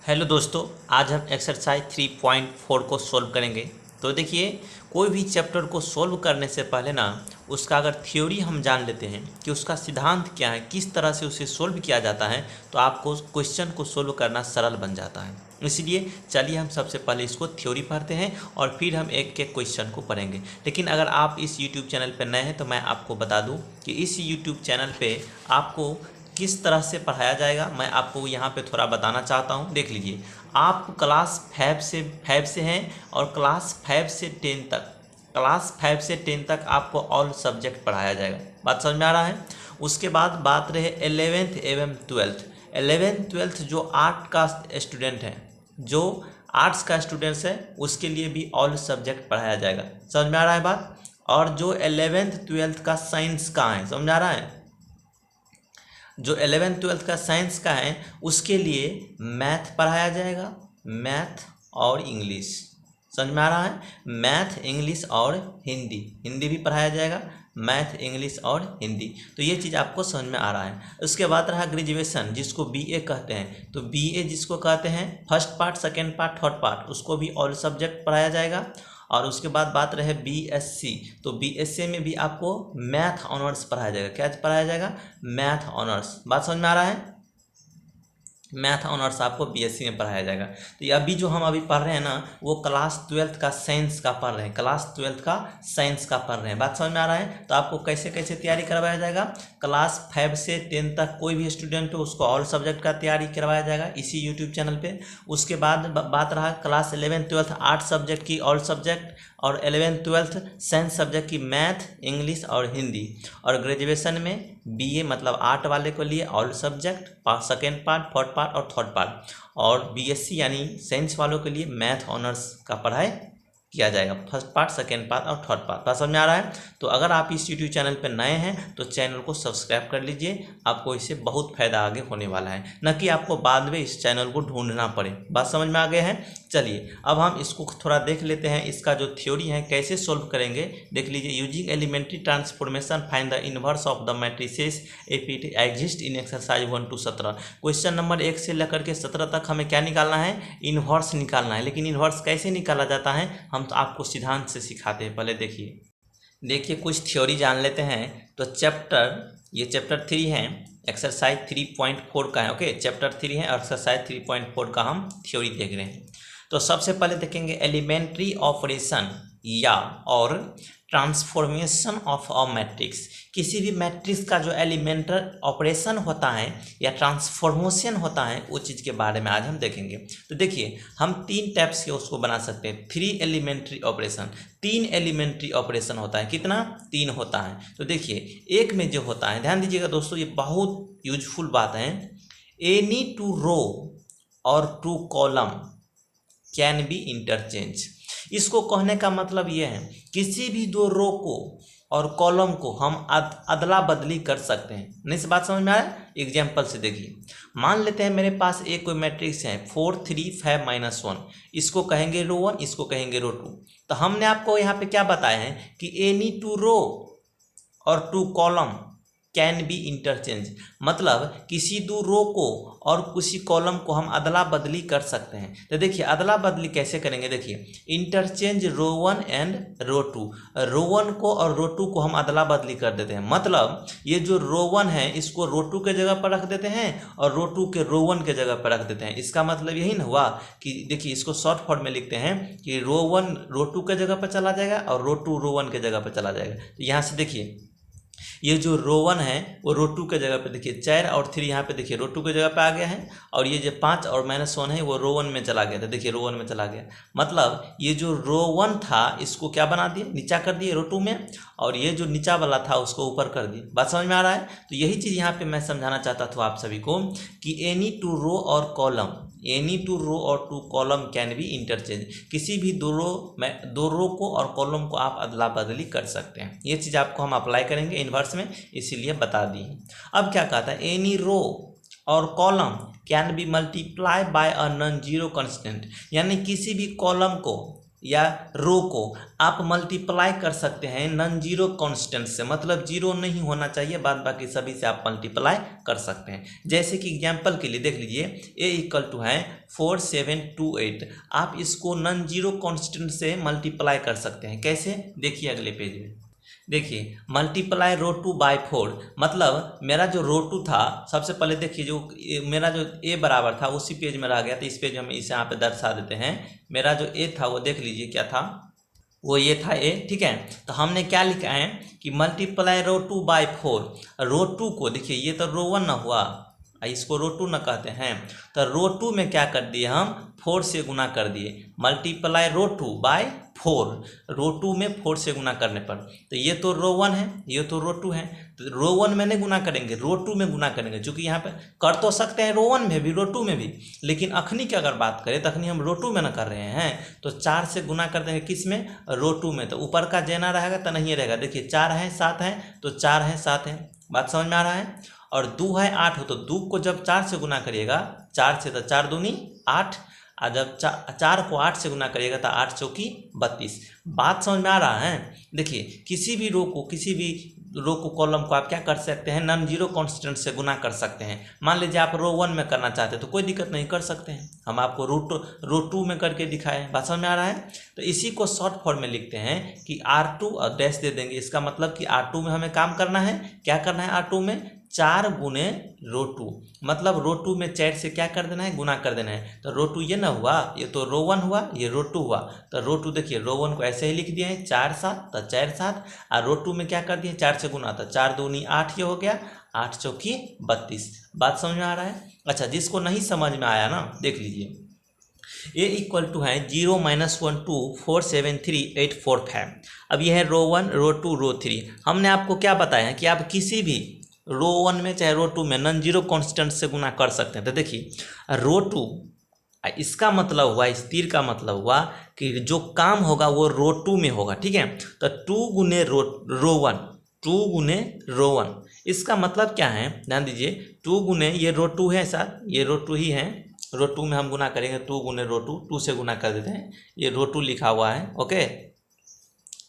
Hello दोस्तों, आज हम एक्सरसाइज 3.4 को सोल्व करेंगे। तो देखिए, कोई भी चैप्टर को सोल्व करने से पहले ना उसका अगर थ्योरी हम जान लेते हैं कि उसका सिद्धांत क्या है, किस तरह से उसे सोल्व किया जाता है, तो आपको क्वेश्चन को सोल्व करना सरल बन जाता है। इसलिए चलिए हम सबसे पहले इसको थ्योरी पढ़ते हैं और फिर हम एक एक क्वेश्चन को पढ़ेंगे। लेकिन अगर आप इस यूट्यूब चैनल पर नए हैं तो मैं आपको बता दूं कि इस यूट्यूब चैनल पे आपको किस तरह से पढ़ाया जाएगा मैं आपको यहाँ पे थोड़ा बताना चाहता हूँ। देख लीजिए, आप क्लास 5 से हैं और क्लास 5 से 10 तक आपको ऑल सब्जेक्ट पढ़ाया जाएगा। बात समझ में आ रहा है। उसके बाद बात रहे 11th एवं 12th जो आर्ट का स्टूडेंट है, जो आर्ट्स का स्टूडेंट्स है, उसके लिए भी ऑल सब्जेक्ट पढ़ाया जाएगा। समझ में आ रहा है बात। और जो 11th 12th का साइंस का है, समझ में आ रहा है, जो 11th 12th का साइंस का है उसके लिए मैथ पढ़ाया जाएगा, मैथ और इंग्लिश। समझ में आ रहा है। मैथ, इंग्लिश और हिंदी भी पढ़ाया जाएगा, मैथ, इंग्लिश और हिंदी। तो ये चीज़ आपको समझ में आ रहा है। उसके बाद रहा ग्रेजुएशन, जिसको बीए कहते हैं। तो बीए जिसको कहते हैं, first part, second part, third part, उसको भी ऑल सब्जेक्ट पढ़ाया जाएगा। और उसके बाद बात रहे बीएससी, तो बीएससी में भी आपको मैथ ऑनर्स पढ़ाया जाएगा। क्या पढ़ाया जाएगा? Math honours. बात समझ में आ रहा है। मैथ ऑनर्स आपको बीएससी में पढ़ाया जाएगा। तो ये अभी जो हम अभी पढ़ रहे हैं ना, वो क्लास 12th का साइंस का पढ़ रहे हैं, क्लास 12th का साइंस का पढ़ रहे हैं। बात समझ में आ रहा है। तो आपको कैसे कैसे तैयारी करवाया जाएगा, क्लास 5 से 10 तक कोई भी स्टूडेंट हो उसको ऑल सब्जेक्ट का तैयारी करवाया जाएगा इसी यूट्यूब चैनल पे। उसके बाद बात रहा class 11th 12th art subject की ऑल सब्जेक्ट, और 11th 12th साइंस सब्जेक्ट की मैथ, इंग्लिश और हिंदी। और ग्रेजुएशन में बीए मतलब आर्ट वाले को लिए all subject, second part, fourth part और थर्ड पार्ट। और बीएससी यानी साइंस वालों के लिए मैथ ऑनर्स का पढ़ाई किया जाएगा, फर्स्ट पार्ट, सेकेंड पार्ट और थर्ड पार्ट। बात समझ में आ रहा है। तो अगर आप इस यूट्यूब चैनल पर नए हैं तो चैनल को सब्सक्राइब कर लीजिए, आपको इससे बहुत फायदा आगे होने वाला है, न कि आपको बाद में इस चैनल को ढूंढना पड़े। बात समझ में आ गए हैं। चलिए अब हम इसको थोड़ा देख लेते हैं, इसका जो थ्योरी है कैसे सोल्व करेंगे। देख लीजिए, using elementary transformation find the inverse of the matrices if it exist in exercise 1 to 17। Question number 1 से लेकर के 17 तक हमें क्या निकालना है? इनवर्स निकालना है। लेकिन इनवर्स कैसे निकाला जाता है हम तो आपको सिद्धांत से सिखाते हैं। पहले देखिए कुछ थ्योरी जान लेते हैं। तो ये चैप्टर 3 है, एक्सरसाइज 3.4 का है। ओके, चैप्टर 3 है और एक्सरसाइज 3.4 का हम थ्योरी देख रहे हैं। तो सबसे पहले देखेंगे एलिमेंट्री ऑपरेशन या और ट्रांसफॉर्मेशन ऑफ अ मैट्रिक्स। किसी भी मैट्रिक्स का जो एलिमेंटल ऑपरेशन होता है या ट्रांसफॉर्मेशन होता है, वो चीज़ के बारे में आज हम देखेंगे। तो देखिए, हम 3 टाइप्स के उसको बना सकते हैं। 3 एलिमेंट्री ऑपरेशन, 3 एलिमेंट्री ऑपरेशन होता है। कितना? 3 होता है। तो देखिए, एक में जो होता है, ध्यान दीजिएगा दोस्तों, ये बहुत यूजफुल बात है। एनी टू रो और two column can be interchange. इसको कहने का मतलब ये है, किसी भी 2 रो को और कॉलम को हम अदला बदली कर सकते हैं। नहीं से बात समझ में आ रहा है। एग्जाम्पल से देखिए, मान लेते हैं मेरे पास एक कोई मैट्रिक्स है 4 3 5 -1, इसको कहेंगे रो 1, इसको कहेंगे रो 2। तो हमने आपको यहाँ पे क्या बताया है कि एनी टू रो और two column can be interchange, मतलब किसी 2 रो को और किसी कॉलम को हम अदला बदली कर सकते हैं। तो देखिए, अदला बदली कैसे करेंगे। देखिए, इंटरचेंज रो 1 एंड रो 2, रो 1 को और रो 2 को हम अदला बदली कर देते हैं। मतलब ये जो रो 1 है इसको रो 2 के जगह पर रख देते हैं और रो 2 के रो 1 के जगह पर रख देते हैं। इसका मतलब यही ना हुआ कि देखिए, इसको शॉर्ट फॉर्म में लिखते हैं कि रो 1 रो 2 के जगह पर चला जाएगा और रो 2 रो 1 के जगह पर चला जाएगा। तो यहाँ से देखिए, ये जो रो 1 है वो रो 2 के जगह पे, देखिए 4 और 3 यहाँ पे देखिए रो 2 के जगह पे आ गया है, और ये जो 5 और -1 है वो रो 1 में चला गया था। देखिए रो 1 में चला गया, मतलब ये जो रो 1 था इसको क्या बना दिए, नीचा कर दिए रो 2 में, और ये जो नीचा वाला था उसको ऊपर कर दिए। बात समझ में आ रहा है। तो यही चीज़ यहाँ पे मैं समझाना चाहता था आप सभी को कि एनी टू रो और कॉलम, एनी टू रो और two column can be interchange. किसी भी 2 रो को और कॉलम को आप अदला बदली कर सकते हैं। ये चीज़ आपको हम अप्लाई करेंगे इन्वर्स में, इसीलिए बता दी। अब क्या कहता है, एनी रो और column can B multiply by a non zero constant, यानी किसी भी कॉलम को या रो को आप मल्टीप्लाई कर सकते हैं नॉन जीरो कांस्टेंट से, मतलब जीरो नहीं होना चाहिए, बाद बाकी सभी से आप मल्टीप्लाई कर सकते हैं। जैसे कि एग्जांपल के लिए देख लीजिए a इक्वल टू है 4728, आप इसको नॉन जीरो कांस्टेंट से मल्टीप्लाई कर सकते हैं। कैसे, देखिए अगले पेज में। देखिए मल्टीप्लाई रो टू बाई 4, मतलब मेरा जो रो टू था, सबसे पहले देखिए जो मेरा जो ए बराबर था उसी पेज में रह गया, तो इस पेज में हम इसे यहाँ पे दर्शा देते हैं। मेरा जो ए था वो देख लीजिए क्या था, वो ये था ए, ठीक है। तो हमने क्या लिखा है कि multiply row two by 4, row two को देखिए ये तो रो 1 ना हुआ, इसको रो टू न कहते हैं, तो रो टू में क्या कर दिए हम 4 से गुना कर दिए, multiply row two by 4, row two में 4 से गुना करने पर, तो ये तो रो 1 है, ये तो रो 2 है, तो रो 1 में नहीं गुना करेंगे, रो 2 में गुना करेंगे, क्योंकि यहाँ पे कर तो सकते हैं रो 1 में भी रो 2 में भी, लेकिन अखनी की अगर बात करें तो अखनी हम रो 2 में ना कर रहे हैं, तो 4 से गुना कर देंगे किस में, रो 2 में, तो ऊपर का जेना रहेगा तो नहीं रहेगा। देखिए 4 है 7 है, तो 4 है 7 है, बात समझ में आ रहा है। और 2 है 8 हो, तो 2 को जब 4 से गुना करिएगा, 4 से, तो 4 दूनी 8, और जब 4 को 8 से गुना करिएगा तो 8 चौकी 32। बात समझ में आ रहा है। देखिए किसी भी रो को कॉलम को आप क्या कर सकते हैं, नॉन जीरो कांस्टेंट से गुना कर सकते हैं। मान लीजिए आप रो 1 में करना चाहते हैं तो कोई दिक्कत नहीं, कर सकते हैं, हम आपको रो 2 में करके दिखाएं। बात समझ में आ रहा है। तो इसी को शॉर्ट फॉर्म में लिखते हैं कि R2 और डैश दे देंगे, इसका मतलब कि R2 में हमें काम करना है। क्या करना है R2 में, 4 गुने रो 2, मतलब रो 2 में 4 से क्या कर देना है, गुना कर देना है। तो रो 2 ये ना हुआ, ये तो रो 1 हुआ, ये रो 2 हुआ, तो रो 2 देखिए रो 1 को ऐसे ही लिख दिए हैं 4 7, तो 4 7, और रो 2 में क्या कर दिए 4 से गुना, तो 4 दूनी 8 ये हो गया, 8 चौकी 32। बात समझ में आ रहा है। अच्छा, जिसको नहीं समझ में आया ना, देख लीजिए ए इक्वल टू है 0 - 1 2 4 7 3 8 4 5। अब यह है रो 1 रो 2 रो 3। हमने आपको क्या बताया है कि आप किसी भी रो 1 में चाहे रो 2 में नॉन जीरो कांस्टेंट से गुना कर सकते हैं। तो देखिए रो 2, इसका मतलब हुआ, इस तीर का मतलब हुआ कि जो काम होगा वो रो 2 में होगा, ठीक है। तो 2 गुने रो 1, 2 गुने रो 1, इसका मतलब क्या है, ध्यान दीजिए, 2 गुने ये रो 2 है साथ, ये रो 2 ही है, रो 2 में हम गुना करेंगे, 2 गुने रो 2, 2 से गुना कर देते हैं, ये रो 2 लिखा हुआ है, ओके,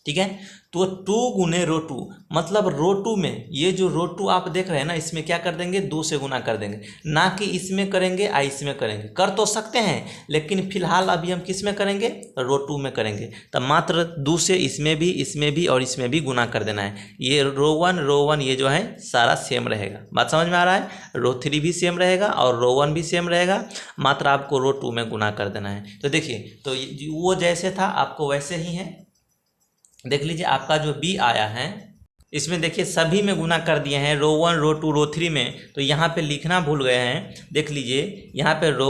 ठीक है। तो 2 गुने रो 2, मतलब रो 2 में ये जो रो 2 आप देख रहे हैं ना, इसमें क्या कर देंगे, 2 से गुना कर देंगे, ना कि इसमें करेंगे या इसमें करेंगे। कर तो सकते हैं, लेकिन फिलहाल अभी हम किस में करेंगे, रो 2 में करेंगे। तो मात्र 2 से इसमें भी और इसमें भी गुना कर देना है। ये रो 1 ये जो है सारा सेम रहेगा। बात समझ में आ रहा है। रो 3 भी सेम रहेगा और रो 1 भी सेम रहेगा, मात्र आपको रो 2 में गुना कर देना है। तो देखिए, तो वो जैसे था आपको वैसे ही है। देख लीजिए आपका जो बी आया है, इसमें देखिए सभी में गुना कर दिए हैं, रो 1 रो 2 रो 3 में। तो यहाँ पे लिखना भूल गए हैं, देख लीजिए यहाँ पे रो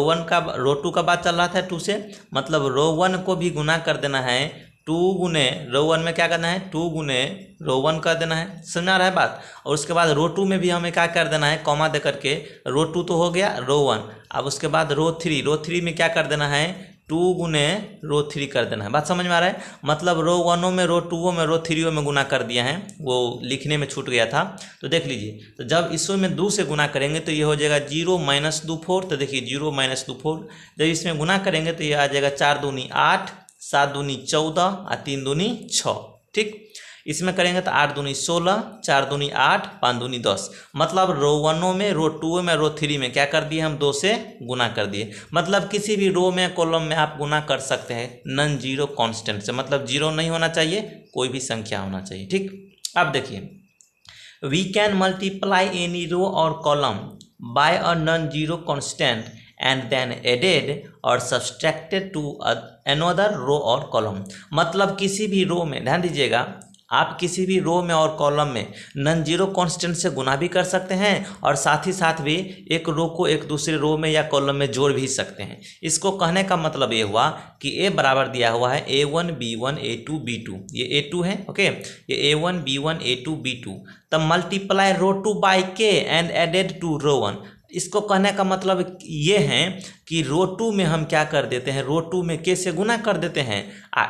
2 का बात चल रहा था 2 से, मतलब रो 1 को भी गुना कर देना है 2 गुने रो 1 में क्या करना है, 2 गुने रो 1 कर देना है। समझा रहा है बात। और उसके बाद रो 2 में भी हमें क्या कर देना है, कॉमा दे करके, रो 2 तो हो गया रो 1, अब उसके बाद रो 3 में क्या कर देना है, 2 गुने रो 3 कर देना है। बात समझ में आ रहा है। मतलब रो 1 में रो 2 में रो 3 में गुना कर दिया है, वो लिखने में छूट गया था। तो देख लीजिए, तो जब इसमें में 2 से गुना करेंगे तो ये हो जाएगा 0 - 2 4। तो देखिए 0 - 2 4, जब इसमें गुना करेंगे तो ये आ जाएगा 4 दूनी 8, 7 दूनी 14 और 3 दूनी 6, ठीक। इसमें करेंगे तो 8 दूनी 16, 4 दूनी 8, 5 दूनी 10। मतलब रो 1 में रो 2 में रो 3 में क्या कर दिए हम, 2 से गुना कर दिए। मतलब किसी भी रो में कॉलम में आप गुना कर सकते हैं नॉन जीरो कांस्टेंट से, मतलब जीरो नहीं होना चाहिए, कोई भी संख्या होना चाहिए, ठीक। अब देखिए, we can multiply any row और column by a non zero constant and then added or subtracted to another row or column। मतलब किसी भी रो में, ध्यान दीजिएगा, आप किसी भी रो में और कॉलम में नॉन जीरो कांस्टेंट से गुना भी कर सकते हैं और साथ ही साथ भी एक रो को एक दूसरे रो में या कॉलम में जोड़ भी सकते हैं। इसको कहने का मतलब ये हुआ कि ए बराबर दिया हुआ है A1 B1 A2 B2, ये A2 है, ओके, ये A1 B1 A2 B2। तब मल्टीप्लाई रो 2 बाई के एंड एडेड टू रो 1। इसको कहने का मतलब ये है कि रो 2 में हम क्या कर देते हैं, रो 2 में के से गुना कर देते हैं,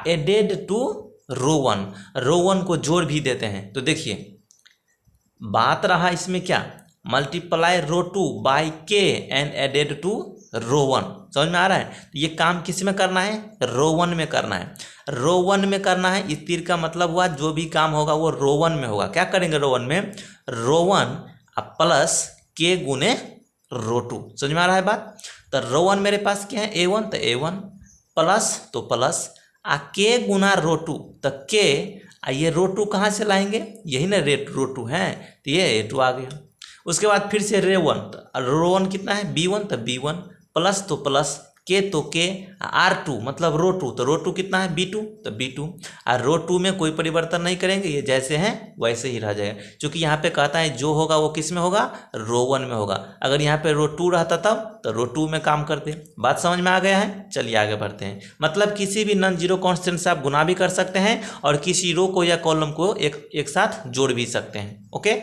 एडेड टू रो 1 को जोड़ भी देते हैं। तो देखिए बात रहा इसमें क्या, मल्टीप्लाई रो 2 बाई के एंड एडेड टू रो 1। समझ में आ रहा है? तो ये काम किस में करना है? रो 1 में करना है। रो 1 में करना है। इस तीर का मतलब हुआ जो भी काम होगा वो रो 1 में होगा। क्या करेंगे रो 1 में? रो 1 प्लस के गुने रो 2। समझ में आ रहा है बात? तो रो 1 मेरे पास क्या है? A1, तो A1 प्लस तो प्लस के गुना रो 2, तो के ये रो 2 कहाँ से लाएंगे? यही ना रो 2 है, तो ये A2 आ गया। उसके बाद फिर से रो 1, तो रो 1 कितना है? B1, तो B1 प्लस तो प्लस के तो के R2 मतलब रो 2, तो रो 2 कितना है? B2, तो B2। और रो 2 में कोई परिवर्तन नहीं करेंगे, ये जैसे हैं वैसे ही रह जाएगा, क्योंकि यहाँ पे कहता है जो होगा वो किस में होगा? रो 1 में होगा। अगर यहाँ पे रो 2 रहता तब तो रो 2 में काम करते। बात समझ में आ गया है? चलिए आगे बढ़ते हैं। मतलब किसी भी नॉन जीरो कांस्टेंट से आप गुना भी कर सकते हैं और किसी रो को या कॉलम को एक साथ जोड़ भी सकते हैं। ओके,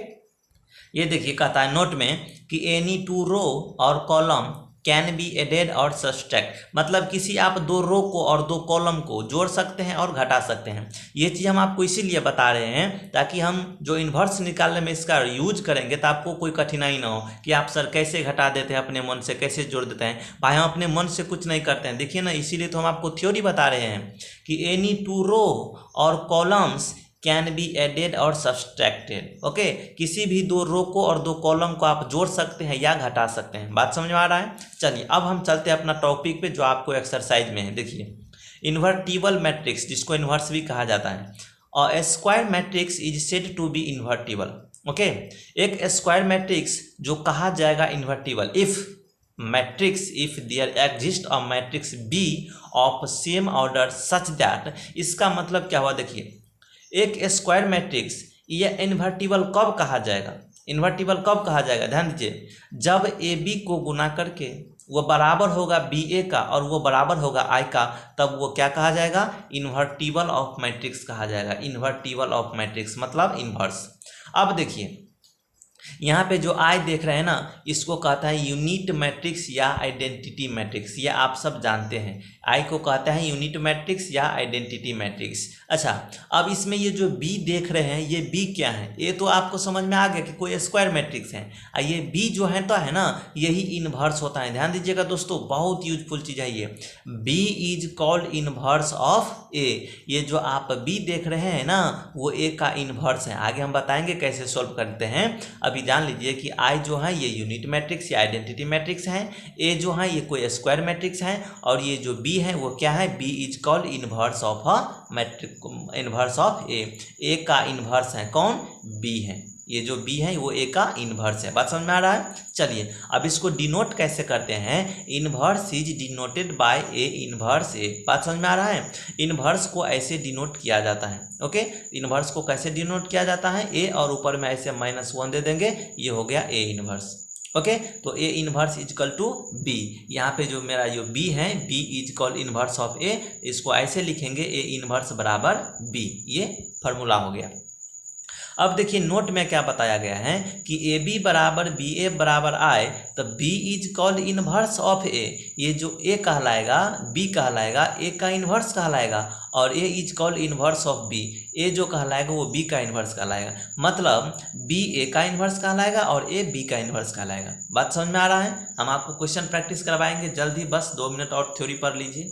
ये देखिए कहता है नोट में कि एनी टू रो और कॉलम कैन बी एडेड और सब्सट्रैक्ट, मतलब किसी आप दो रो को और दो कॉलम को जोड़ सकते हैं और घटा सकते हैं। ये चीज़ हम आपको इसीलिए बता रहे हैं ताकि हम जो इन्वर्स निकालने में इसका यूज करेंगे तो आपको कोई कठिनाई ना हो कि आप सर कैसे घटा देते हैं अपने मन से, कैसे जोड़ देते हैं। भाई हम अपने मन से कुछ नहीं करते हैं, देखिए ना, इसीलिए तो हम आपको थ्योरी बता रहे हैं कि एनी टू रो और कॉलम्स कैन बी एडेड और सब्सट्रैक्टेड। ओके, किसी भी दो रो को और दो कॉलम को आप जोड़ सकते हैं या घटा सकते हैं। बात समझ में आ रहा है? चलिए अब हम चलते हैं अपना टॉपिक पे जो आपको एक्सरसाइज में है। देखिए, इन्वर्टिबल मैट्रिक्स जिसको इन्वर्स भी कहा जाता है, और square matrix is said to be invertible. Okay, एक स्क्वायर मैट्रिक्स जो कहा जाएगा invertible if matrix if there exist a matrix B of same order such that. इसका मतलब क्या हुआ? देखिए, एक स्क्वायर मैट्रिक्स ये इन्वर्टिबल कब कहा जाएगा? इन्वर्टिबल कब कहा जाएगा? ध्यान दीजिए, जब ए बी को गुना करके वो बराबर होगा बी ए का और वो बराबर होगा आई का, तब वो क्या कहा जाएगा? इन्वर्टिबल ऑफ मैट्रिक्स कहा जाएगा। इन्वर्टिबल ऑफ मैट्रिक्स मतलब इन्वर्स। अब देखिए, यहाँ पे जो आई देख रहे हैं ना, इसको कहता है यूनिट मैट्रिक्स या आइडेंटिटी मैट्रिक्स। ये आप सब जानते हैं, आई को कहते हैं यूनिट मैट्रिक्स या आइडेंटिटी मैट्रिक्स। अच्छा, अब इसमें ये जो बी देख रहे हैं, ये बी क्या है? ये तो आपको समझ में आ गया कि कोई स्क्वायर मैट्रिक्स है। और ये बी जो है तो है ना, यही इन्वर्स होता है। ध्यान दीजिएगा दोस्तों, बहुत यूजफुल चीज़ है ये। B is called inverse of A. ये जो आप बी देख रहे हैं ना, वो ए का इन्वर्स है। आगे हम बताएंगे कैसे सॉल्व करते हैं। अभी जान लीजिए कि आई जो है ये यूनिट मैट्रिक्स या आइडेंटिटी मैट्रिक्स है, ए जो है ये कोई स्क्वायर मैट्रिक्स है, और ये जो बी है वो क्या है? B is called inverse of a matrix, inverse of A का इन्वर्स है कौन? बी है। ये जो बी है वो ए का इन्वर्स है। बात समझ में आ रहा है? चलिए अब इसको डिनोट कैसे करते हैं? Inverse is denoted by A inverse A. बात समझ में आ रहा है? इन्वर्स को ऐसे डिनोट किया जाता है। ओके, इन्वर्स को कैसे डिनोट किया जाता है? ए और ऊपर में ऐसे -1 दे देंगे, ये हो गया ए इन्वर्स। ओके, तो A inverse is equal to be. यहाँ पे जो मेरा जो बी है, B is equal inverse of A, इसको ऐसे लिखेंगे ए इन्वर्स बराबर बी। ये फॉर्मूला हो गया। अब देखिए नोट में क्या बताया गया है कि ए बी बराबर बी ए बराबर आई, तो B is called inverse of A. ये जो ए कहलाएगा बी कहलाएगा, ए का इन्वर्स कहलाएगा, और A is called inverse of B. A जो कहलाएगा वो बी का इन्वर्स कहलाएगा, मतलब बी ए का इन्वर्स कहलाएगा और ए बी का इन्वर्स कहलाएगा। बात समझ में आ रहा है? हम आपको क्वेश्चन प्रैक्टिस करवाएंगे जल्दी, बस 2 मिनट और थ्योरी पढ़ लीजिए।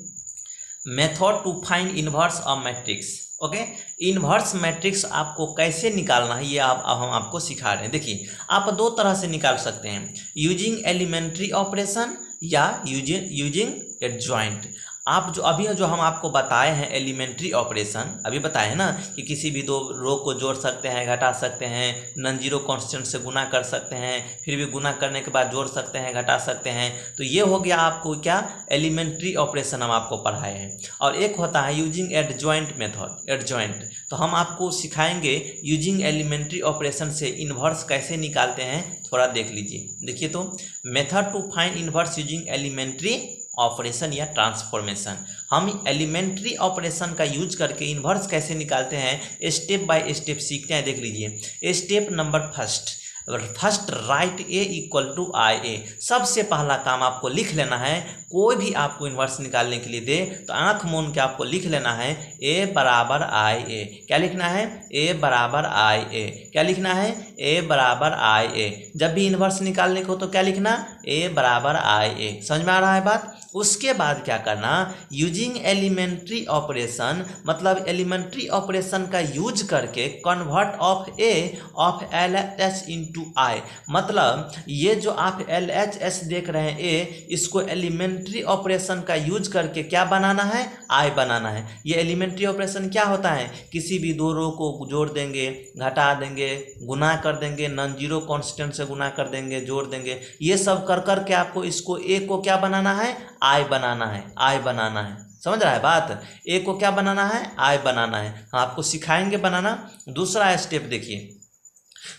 Method to find inverse of matrix. Okay, inverse matrix आपको कैसे निकालना है ये अब हम आपको सिखा रहे हैं। देखिए, आप 2 तरह से निकाल सकते हैं, यूजिंग एलिमेंट्री ऑपरेशन या यूजिंग एडजॉइंट। आप जो अभी जो हम आपको बताए हैं एलिमेंट्री ऑपरेशन, अभी बताए हैं ना कि किसी भी 2 रो को जोड़ सकते हैं, घटा सकते हैं, नॉन जीरो कांस्टेंट से गुना कर सकते हैं, फिर भी गुना करने के बाद जोड़ सकते हैं, घटा सकते हैं। तो ये हो गया आपको क्या? एलिमेंट्री ऑपरेशन हम आपको पढ़ाए हैं। और एक होता है यूजिंग एडजॉइंट मेथड, एडजॉइंट। तो हम आपको सिखाएंगे यूजिंग एलिमेंट्री ऑपरेशन से इन्वर्स कैसे निकालते हैं, थोड़ा देख लीजिए। देखिए, तो method to find inverse using elementary operation या ट्रांसफॉर्मेशन। हम एलिमेंट्री ऑपरेशन का यूज करके इन्वर्स कैसे निकालते हैं, स्टेप बाय स्टेप सीखते हैं। देख लीजिए, step number first, first write A equal to I A. सबसे पहला काम आपको लिख लेना है, कोई भी आपको इन्वर्स निकालने के लिए दे तो आंख मूंद के आपको लिख लेना है ए बराबर आई ए। क्या लिखना है? ए बराबर आई ए। क्या लिखना है? ए बराबर आई ए। जब भी इन्वर्स निकालने को तो क्या लिखना? ए बराबर आई ए। समझ में आ रहा है बात? उसके बाद क्या करना, यूजिंग एलिमेंट्री ऑपरेशन, मतलब एलिमेंट्री ऑपरेशन का यूज करके convert of A of L H into I, मतलब ये जो आप एल एच एस देख रहे हैं ए, इसको एलिमेंट्री ऑपरेशन का यूज करके क्या बनाना है? आई बनाना है। ये एलिमेंट्री ऑपरेशन क्या होता है? किसी भी दो रो को जोड़ देंगे, घटा देंगे, गुना कर देंगे, नॉन जीरो कॉन्स्टेंट से गुना कर देंगे, जोड़ देंगे, ये सब कर कर के आपको इसको ए को क्या बनाना है? आई बनाना है। आई बनाना है। समझ रहा है बात? ए को क्या बनाना है? आई बनाना है। हाँ, आपको सिखाएंगे बनाना। दूसरा स्टेप देखिए,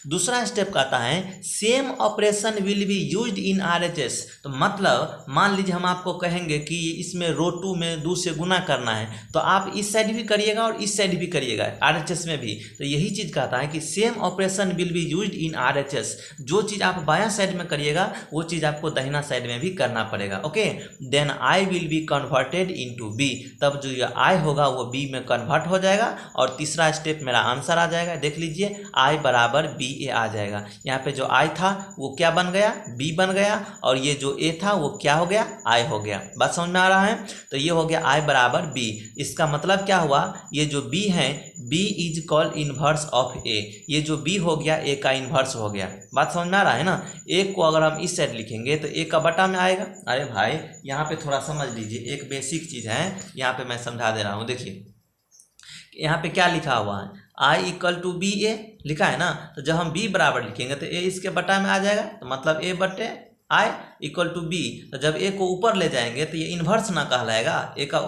दूसरा स्टेप कहता है same operation will be used in RHS. तो मतलब मान लीजिए हम आपको कहेंगे कि इसमें रो 2 में 2 से गुना करना है, तो आप इस साइड भी करिएगा और इस साइड भी करिएगा आरएचएस में भी। तो यही चीज़ कहता है कि same operation will be used in RHS. जो चीज़ आप बायां साइड में करिएगा वो चीज़ आपको दाहिना साइड में भी करना पड़ेगा। Okay, then I will be converted into B. तब जो ये आई होगा वो बी में कन्वर्ट हो जाएगा और तीसरा स्टेप मेरा आंसर आ जाएगा। देख लीजिए, आई बराबर बी ए आ जाएगा। यहाँ पे जो आई था वो क्या बन गया? बी बन गया, और ये जो ए था वो क्या हो गया? आई हो गया। बात समझ में आ रहा है? तो ये हो गया आई बराबर बी। इसका मतलब क्या हुआ? ये जो बी है, B is called inverse of A. ये जो बी हो गया ए का इनवर्स हो गया। बात समझ में आ रहा है ना? ए को अगर हम इस साइड लिखेंगे तो ए का बटा में आएगा। अरे भाई यहाँ पे थोड़ा समझ लीजिए, एक बेसिक चीज़ है, यहाँ पे मैं समझा दे रहा हूँ। देखिए यहाँ पे क्या लिखा हुआ है? आई इक्वल टू बी ए लिखा है ना, तो जब हम बी बराबर लिखेंगे तो ए इसके बटा में आ जाएगा, तो मतलब ए बटे आई इक्वल टू बी। तो जब ए को ऊपर ले जाएंगे तो ये इन्वर्स ना कहलाएगा, ए का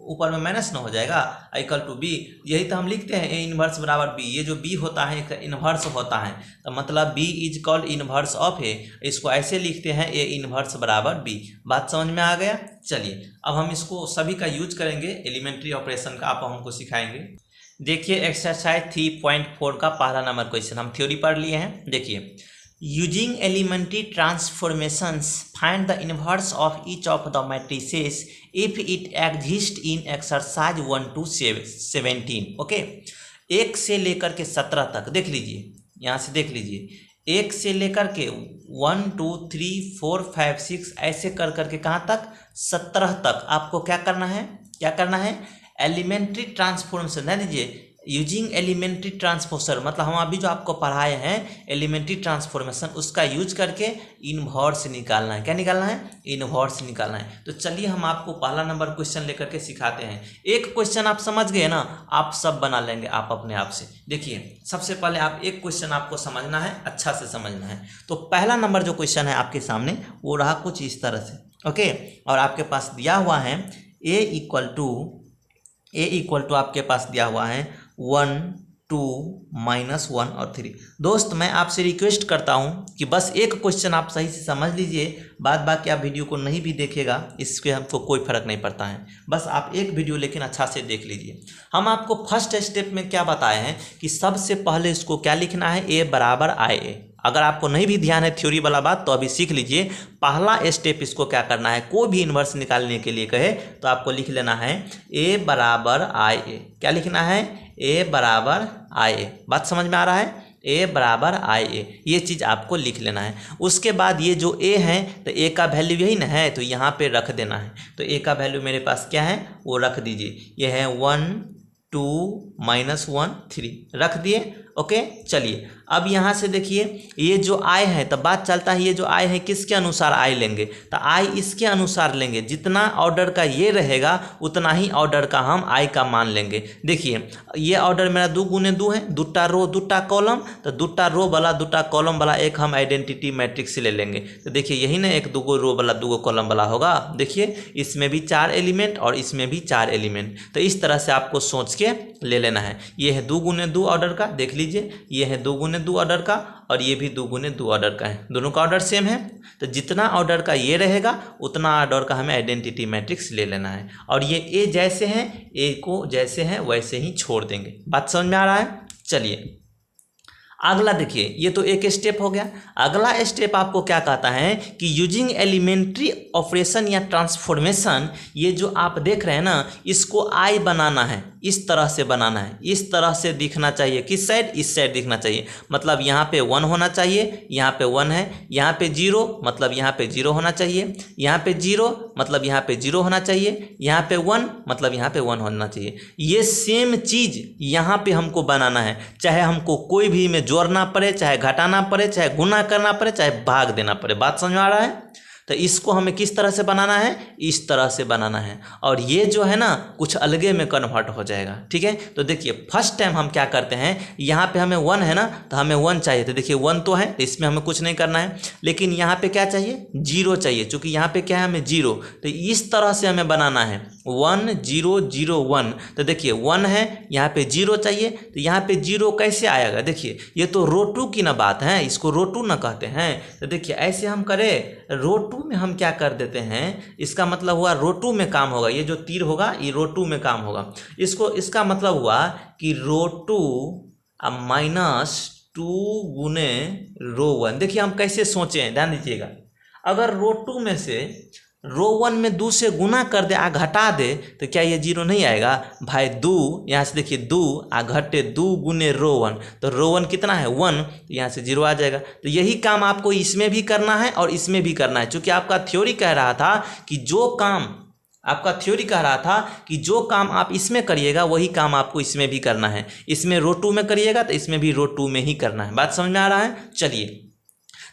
ऊपर में माइनस ना हो जाएगा, आई इक्वल टू बी। यही तो हम लिखते हैं ए इन्वर्स बराबर बी। ये जो बी होता है एक इन्वर्स होता है, तो मतलब B is called inverse of A. इसको ऐसे लिखते हैं ए इन्वर्स बराबर बी। बात समझ में आ गया? चलिए अब हम इसको सभी का यूज करेंगे, एलिमेंट्री ऑपरेशन का आप हमको सिखाएंगे। देखिए एक्सरसाइज 3.4 का पहला नंबर क्वेश्चन हम थ्योरी पढ़ लिए हैं। देखिए, using elementary transformations find the inverse of each of the matrices if it exist in exercise 1 to 17। Okay, 1 से लेकर के 17 तक देख लीजिए, यहाँ से देख लीजिए, 1 से लेकर के 1 2 3 4 5 6 ऐसे कर करके कहाँ तक? 17 तक आपको क्या करना है? क्या करना है? एलिमेंट्री ट्रांसफॉर्मेशन है। लीजिए, यूजिंग एलिमेंट्री ट्रांसफॉर्मेशन मतलब हम अभी जो आपको पढ़ाए हैं एलिमेंट्री ट्रांसफॉर्मेशन, उसका यूज करके इनवर्स निकालना है। क्या निकालना है? इनवर्स निकालना है। तो चलिए हम आपको पहला नंबर क्वेश्चन लेकर के सिखाते हैं। एक क्वेश्चन आप समझ गए ना, आप सब बना लेंगे आप अपने आप से। देखिए सबसे पहले आप एक क्वेश्चन आपको समझना है, अच्छा से समझना है। तो पहला नंबर जो क्वेश्चन है आपके सामने वो रहा कुछ इस तरह से। ओके, और आपके पास दिया हुआ है ए इक्वल टू आपके पास दिया हुआ है 1 2 -1 और 3। दोस्त मैं आपसे रिक्वेस्ट करता हूं कि बस एक क्वेश्चन आप सही से समझ लीजिए, बाद बाकी आप वीडियो को नहीं भी देखेगा इसके हमको कोई फर्क नहीं पड़ता है। बस आप एक वीडियो लेकिन अच्छा से देख लीजिए। हम आपको फर्स्ट स्टेप में क्या बताए हैं कि सबसे पहले इसको क्या लिखना है? ए बराबर आई ए। अगर आपको नहीं भी ध्यान है थ्योरी वाला बात तो अभी सीख लीजिए। पहला स्टेप इसको क्या करना है? कोई भी इन्वर्स निकालने के लिए कहे तो आपको लिख लेना है ए बराबर आई ए। क्या लिखना है? ए बराबर आई ए। बात समझ में आ रहा है? ए बराबर आई ए, ये चीज़ आपको लिख लेना है। उसके बाद ये जो ए है तो ए का वैल्यू यही ना है, तो यहाँ पे रख देना है। तो ए का वैल्यू मेरे पास क्या है वो रख दीजिए। ये है 1 2 -1 3 रख दिए। ओके, चलिए अब यहाँ से देखिए ये जो आई है तो बात चलता है, ये जो आई है किसके अनुसार आई लेंगे? तो आई इसके अनुसार लेंगे। जितना ऑर्डर का ये रहेगा उतना ही ऑर्डर का हम आई का मान लेंगे। देखिए ये ऑर्डर मेरा 2 × 2 है, 2टा रो 2टा कॉलम, तो 2टा रो वाला 2टा कॉलम वाला एक हम आइडेंटिटी मैट्रिक्स ले लेंगे। तो देखिए यही ना एक 2 रो वाला 2 कॉलम वाला होगा। देखिए इसमें भी 4 एलिमेंट और इसमें भी 4 एलिमेंट। तो इस तरह से आपको सोच के ले लेना है। ये है 2 × 2 ऑर्डर का, देख लीजिए ये है 2 × 2 ऑर्डर का और ये भी 2 × 2 ऑर्डर का है। दोनों का ऑर्डर सेम है, तो जितना ऑर्डर का ये रहेगा उतना ऑर्डर का हमें आइडेंटिटी मैट्रिक्स ले लेना है। और ये ए जैसे हैं, ए को जैसे हैं वैसे ही छोड़ देंगे। बात समझ में आ रहा है? चलिए अगला देखिए, ये तो एक स्टेप हो गया। अगला स्टेप आपको क्या कहता है कि यूजिंग एलिमेंट्री ऑपरेशन या ट्रांसफॉर्मेशन, ये जो आप देख रहे हैं ना, इसको आई बनाना है, इस तरह से बनाना है, इस तरह से दिखना चाहिए। किस साइड? इस साइड दिखना चाहिए। मतलब यहाँ पे 1 होना चाहिए, यहाँ पे 1 है, यहाँ पे 0 मतलब यहाँ पे 0 होना चाहिए, यहाँ पे 0 मतलब यहाँ पे 0 होना चाहिए, यहाँ पे 1 मतलब यहाँ पे 1 होना चाहिए। ये सेम चीज़ यहाँ पे हमको बनाना है, चाहे हमको कोई भी में जोड़ना पड़े, चाहे घटाना पड़े, चाहे गुना करना पड़े, चाहे भाग देना पड़े। बात समझ में आ रहा है? तो इसको हमें किस तरह से बनाना है? इस तरह से बनाना है, और ये जो है ना कुछ अलगे में कन्वर्ट हो जाएगा। ठीक है, तो देखिए फर्स्ट टाइम हम क्या करते हैं, यहाँ पे हमें 1 है ना, तो हमें 1 चाहिए। तो देखिए 1 तो है, तो इसमें हमें कुछ नहीं करना है, लेकिन यहाँ पे क्या चाहिए? 0 चाहिए, चूँकि यहाँ पे क्या है? हमें 0। तो इस तरह से हमें बनाना है 1 0 0 1। तो देखिए 1 है, यहाँ पे 0 चाहिए, तो यहाँ पे 0 कैसे आएगा? देखिए ये तो रो टू की ना बात है, इसको रो टू ना कहते हैं। तो देखिए ऐसे हम करें, रो टू में हम क्या कर देते हैं, इसका मतलब हुआ रो टू में काम होगा, ये जो तीर होगा ये रो टू में काम होगा। इसका मतलब हुआ कि रो टू -2 गुने रो 1। देखिए हम कैसे सोचे हैं, ध्यान दीजिएगा। अगर रो टू में से रो 1 में 2 से गुना कर दे, घटा दे, तो क्या ये 0 नहीं आएगा? भाई 2, यहाँ से देखिए 2 घटे 2 गुने रो 1, तो रो 1 कितना है? 1, तो यहाँ से 0 आ जाएगा। तो यही काम आपको इसमें भी करना है और इसमें भी करना है, क्योंकि आपका थ्योरी कह रहा था कि जो काम आप इसमें करिएगा वही काम आपको इसमें भी करना है। इसमें रो 2 में करिएगा तो इसमें भी रो 2 में ही करना है। बात समझ में आ रहा है? चलिए,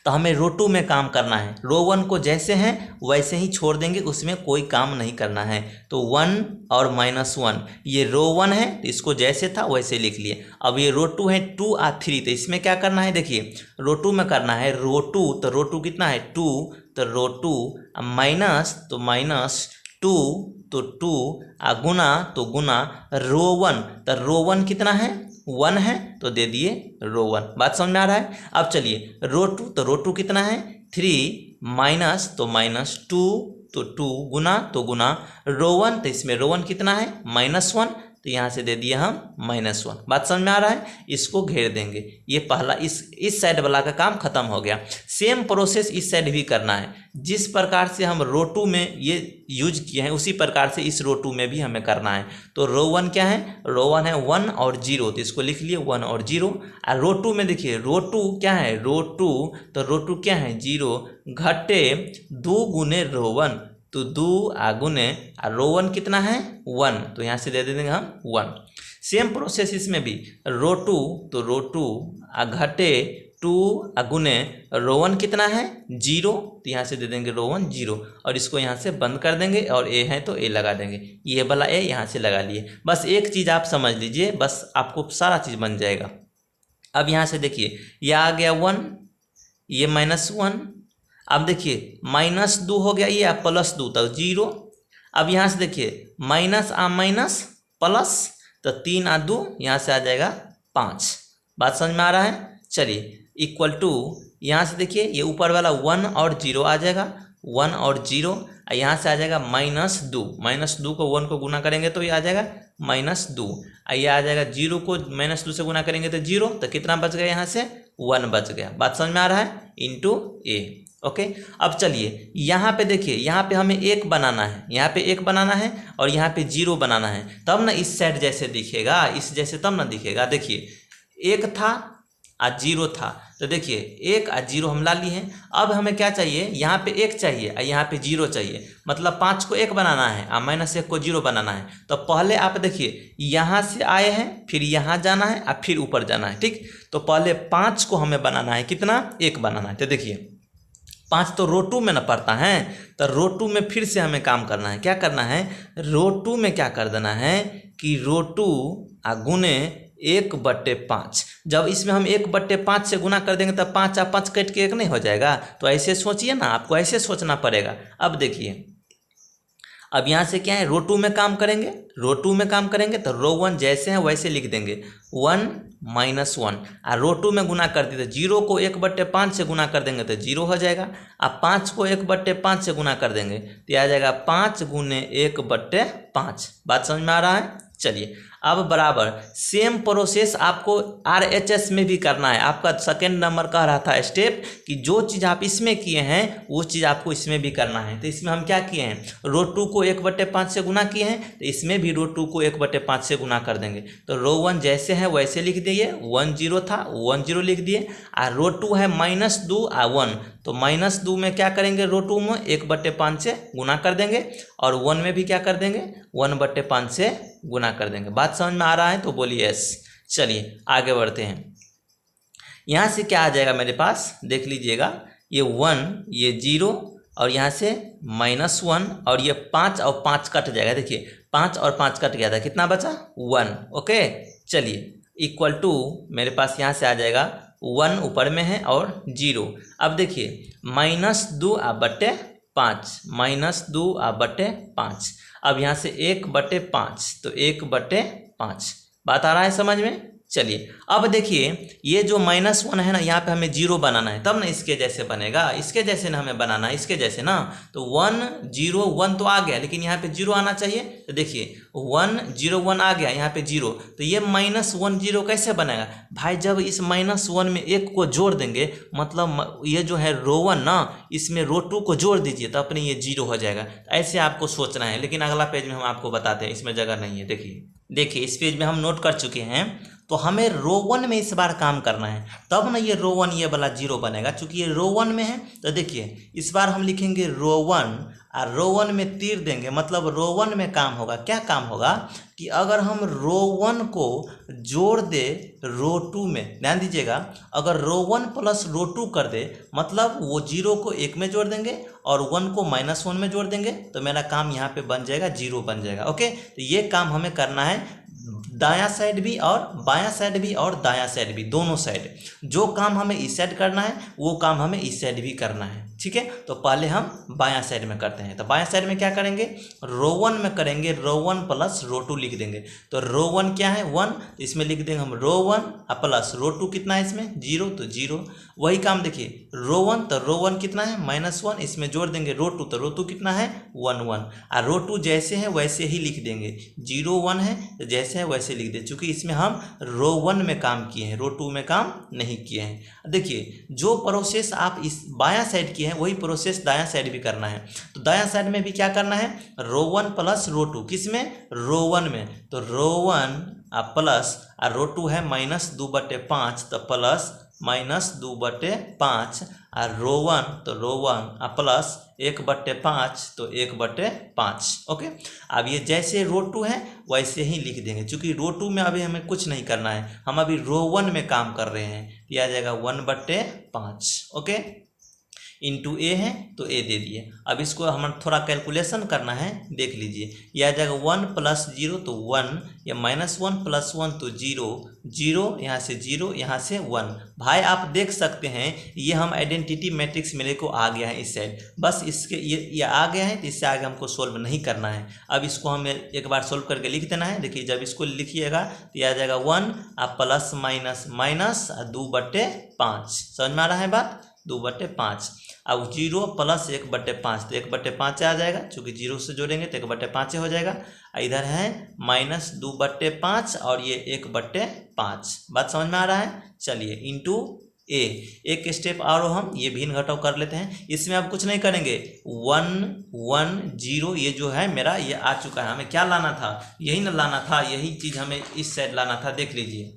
तो हमें रो 2 में काम करना है, रो 1 को जैसे हैं वैसे ही छोड़ देंगे, उसमें कोई काम नहीं करना है। तो 1 और -1, ये रो 1 है तो इसको जैसे था वैसे लिख लिए। अब ये रो 2 है 2 और 3, तो इसमें क्या करना है? देखिए रो 2 में करना है रो 2, तो रो 2 कितना है? 2, तो रो 2 माइनस, तो -2, तो 2 गुना, तो गुना रो 1, तो रो 1 कितना है? 1 है, तो दे दिए रो 1। बात समझ में आ रहा है? अब चलिए रो 2, तो रो 2 कितना है? 3 माइनस, तो -2, तो 2 गुना, तो गुना रो 1, तो इसमें रो 1 कितना है? -1, तो यहाँ से दे दिए हम -1। बात समझ में आ रहा है? इसको घेर देंगे। ये पहला इस साइड वाला का काम खत्म हो गया। सेम प्रोसेस इस साइड भी करना है। जिस प्रकार से हम रो 2 में ये यूज किए हैं उसी प्रकार से इस रो 2 में भी हमें करना है। तो रो 1 क्या है? रो 1 है 1 और 0, तो इसको लिख लिए 1 और 0। और रो 2 में देखिए रो 2 क्या है? रो 2, तो रो 2 क्या है? 0 घटे 2 गुने रो 1, तो 2 गुने रो 1 कितना है? 1, तो यहाँ से दे देंगे हम 1। सेम प्रोसेस इसमें भी रो 2, तो रो 2 घटे 2 गुने रो 1 कितना है? 0, तो यहाँ से दे देंगे रो 1 0, और इसको यहाँ से बंद कर देंगे और ए है तो ए लगा देंगे, ये वाला ए यहाँ से लगा लिए। बस एक चीज़ आप समझ लीजिए, बस आपको सारा चीज़ बन जाएगा। अब यहाँ से देखिए ये आ गया 1, ये -1। अब देखिए -2 हो गया, ये +2, तो 0। अब यहाँ से देखिए माइनस माइनस प्लस, तो 3 और 2 यहाँ से आ जाएगा 5। बात समझ में आ रहा है? चलिए इक्वल टू, यहाँ से देखिए ये ऊपर वाला 1 और 0 आ जाएगा, 1 और 0, यहाँ से आ जाएगा -2 को 1 को गुना करेंगे तो ये आ जाएगा -2, ये आ जाएगा 0 को -2 से गुना करेंगे तो 0, तो कितना बच गया? यहाँ से 1 बच गया। बात समझ में आ रहा है? इंटू ए। ओके, अब चलिए यहाँ पे देखिए, यहाँ पे हमें 1 बनाना है, यहाँ पे 1 बनाना है और यहाँ पे 0 बनाना है, तब ना इस साइड जैसे दिखेगा, इस जैसे तब ना दिखेगा। देखिए 1 था और 0 था, तो देखिए 1 और 0 हम ला लिए हैं। अब हमें क्या चाहिए? यहाँ पे 1 चाहिए और यहाँ पे 0 चाहिए, मतलब 5 को 1 बनाना है और -1 को 0 बनाना है। तो पहले आप देखिए यहाँ से आए हैं, फिर यहाँ जाना है और फिर ऊपर जाना है। ठीक, तो पहले 5 को हमें बनाना है, कितना? 1 बनाना है। तो देखिए 5 तो रो 2 में न पड़ता है, तो रो 2 में फिर से हमें काम करना है। क्या करना है? रो 2 में क्या कर देना है कि रो 2 गुने 1/5। जब इसमें हम 1/5 से गुना कर देंगे तब 5 और 5 कट के 1 नहीं हो जाएगा? तो ऐसे सोचिए ना, आपको ऐसे सोचना पड़ेगा। अब देखिए अब यहाँ से क्या है? रो 2 में काम करेंगे, रो 2 में काम करेंगे तो रो 1 जैसे हैं वैसे लिख देंगे, 1 -1, और रो 2 में गुना कर दी तो 0 को 1/5 से गुना कर देंगे तो 0 हो जाएगा, अब 5 को 1/5 से गुना कर देंगे तो आ जाएगा 5 गुने 1/5। बात समझ में आ रहा है? चलिए अब बराबर सेम प्रोसेस आपको RHS में भी करना है। आपका सेकेंड नंबर कह रहा था स्टेप कि जो चीज़ आप इसमें किए हैं वो चीज़ आपको इसमें भी करना है। तो इसमें हम क्या किए हैं, रो 2 को 1/5 से गुना किए हैं, तो इसमें भी रो 2 को 1/5 से गुना कर देंगे। तो रो 1 जैसे है वैसे लिख दिए, 1 0 था 1 0 लिख दिए, और रो 2 है -2 और 1, तो -2 में क्या करेंगे, रो 2 में 1/5 से गुना कर देंगे, और 1 में भी क्या कर देंगे, 1/5 से गुना कर देंगे। बात समझ में आ रहा है तो बोलिए यस। चलिए आगे बढ़ते हैं। यहाँ से क्या आ जाएगा मेरे पास, देख लीजिएगा, ये 1 ये 0 और यहाँ से -1 और ये 5 और 5 कट जाएगा। देखिए 5 और 5 कट गया था, कितना बचा 1। ओके चलिए इक्वल टू मेरे पास यहाँ से आ जाएगा 1 ऊपर में है और 0। अब देखिए -2/5 -2/5, अब यहाँ से 1/5 तो 1/5। बात आ रहा है समझ में। चलिए अब देखिए ये जो -1 है ना, यहाँ पे हमें 0 बनाना है, तब ना इसके जैसे बनेगा, इसके जैसे ना हमें बनाना है, इसके जैसे ना। तो 1 0 1 तो आ गया, लेकिन यहाँ पे 0 आना चाहिए। तो देखिए 1 0 1 आ गया, यहाँ पे 0, तो ये -1 0 कैसे बनेगा भाई, जब इस -1 में 1 को जोड़ देंगे, मतलब ये जो है रो 1 ना, इसमें रो 2 को जोड़ दीजिए तो अपने ये 0 हो जाएगा। ऐसे आपको सोचना है, लेकिन अगला पेज में हम आपको बताते हैं, इसमें जगह नहीं है। देखिए इस पेज में हम नोट कर चुके हैं, तो हमें रो 1 में इस बार काम करना है, तब ना ये रो 1 ये वाला 0 बनेगा। चूंकि ये रो 1 में है तो देखिए इस बार हम लिखेंगे रो 1 और रो 1 में तीर देंगे, मतलब रो 1 में काम होगा। क्या काम होगा कि अगर हम रो 1 को जोड़ दे रो 2 में, ध्यान दीजिएगा, अगर रो 1 प्लस रो 2 कर दे, मतलब वो 0 को 1 में जोड़ देंगे और 1 को -1 में जोड़ देंगे, तो मेरा काम यहाँ पे बन जाएगा 0 बन जाएगा। ओके तो ये काम हमें करना है, दायां साइड भी और बायां साइड भी और दायां साइड भी, दोनों साइड। जो काम हमें इस साइड करना है वो काम हमें इस साइड भी करना है, ठीक है। तो पहले हम बायां साइड में करते हैं। तो बायां साइड में क्या करेंगे, रो 1 में करेंगे रो 1 प्लस रो 2 लिख देंगे। तो रो 1 क्या है 1, तो इसमें लिख देंगे हम रो 1 प्लस रो 2 कितना है इसमें 0, तो 0। वही काम देखिए रो 1, तो रो 1 कितना है -1, इसमें जोड़ देंगे रो 2, तो रो 2 कितना है 1 1, और रो 2 जैसे है वैसे ही लिख देंगे, 0 1 है तो जैसे है वैसे लिख दे, चूँकि इसमें हम रो 1 में काम किए हैं, रो 2 में काम नहीं किए हैं। देखिए जो प्रोसेस आप इस बायां साइड किए हैं वही प्रोसेस दायां साइड भी करना है। तो दायां साइड में भी क्या करना है, रो 1 प्लस रो 2, किस में रो 1 में, तो रो 1 प्लस और रो 2 है -2/5, तो प्लस -2/5, और रो 1 तो रो 1 प्लस 1/5 तो 1/5। ओके अब ये जैसे रो 2 है वैसे ही लिख देंगे, क्योंकि रो 2 में अभी हमें कुछ नहीं करना है, हम अभी रो 1 में काम कर रहे हैं। यह आ जाएगा 1/5। ओके इंटू ए है तो ए दे दिए। अब इसको हमें थोड़ा कैलकुलेशन करना है, देख लीजिए यह आ जाएगा 1 + 0 तो 1, या -1 + 1 तो 0 0, यहाँ से 0 यहाँ से 1। भाई आप देख सकते हैं ये हम आइडेंटिटी मैट्रिक्स मेरे को आ गया है इस साइड, बस इसके ये आ गया है, तो इससे आगे हमको सोल्व नहीं करना है। अब इसको हमें एक बार सोल्व करके लिख देना है। देखिए जब इसको लिखिएगा तो यह आ जाएगा 1 प्लस माइनस माइनस 2/5। समझ में आ रहा है बात, 2/5। अब 0 प्लस 1/5 तो 1/5 आ जाएगा, चूँकि 0 से जोड़ेंगे तो 1/5 हो जाएगा। इधर है -2/5 और ये 1/5। बात समझ में आ रहा है। चलिए इंटू ए, एक स्टेप और हम ये भिन्न घटाव कर लेते हैं। इसमें अब कुछ नहीं करेंगे, 1 1 0 ये जो है मेरा ये आ चुका है। हमें क्या लाना था, यही ना लाना था, यही चीज़ हमें इस साइड लाना था। देख लीजिए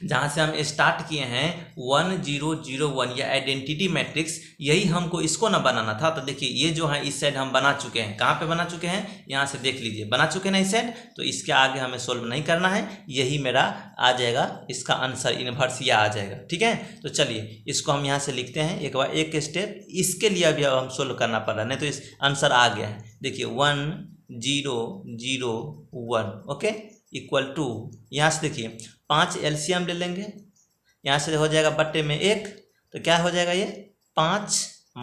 जहाँ से हम स्टार्ट किए हैं 1 0 0 1 या आइडेंटिटी मैट्रिक्स, यही हमको इसको ना बनाना था। तो देखिए ये जो है इस साइड हम बना चुके हैं। कहाँ पे बना चुके हैं, यहाँ से देख लीजिए बना चुके हैं ना इस साइड। तो इसके आगे हमें सोल्व नहीं करना है, यही मेरा आ जाएगा, इसका आंसर इन्वर्स यह आ जाएगा। ठीक है तो चलिए इसको हम यहाँ से लिखते हैं एक बार, एक स्टेप इसके लिए अभी हम सोल्व करना पड़ रहा है, नहीं तो इस आंसर आ गया है। देखिए 1 0 0 1 ओके इक्वल टू, यहाँ से देखिए 5 एलसीएम ले लेंगे, यहाँ से हो जाएगा बट्टे में 1, तो क्या हो जाएगा ये 5 -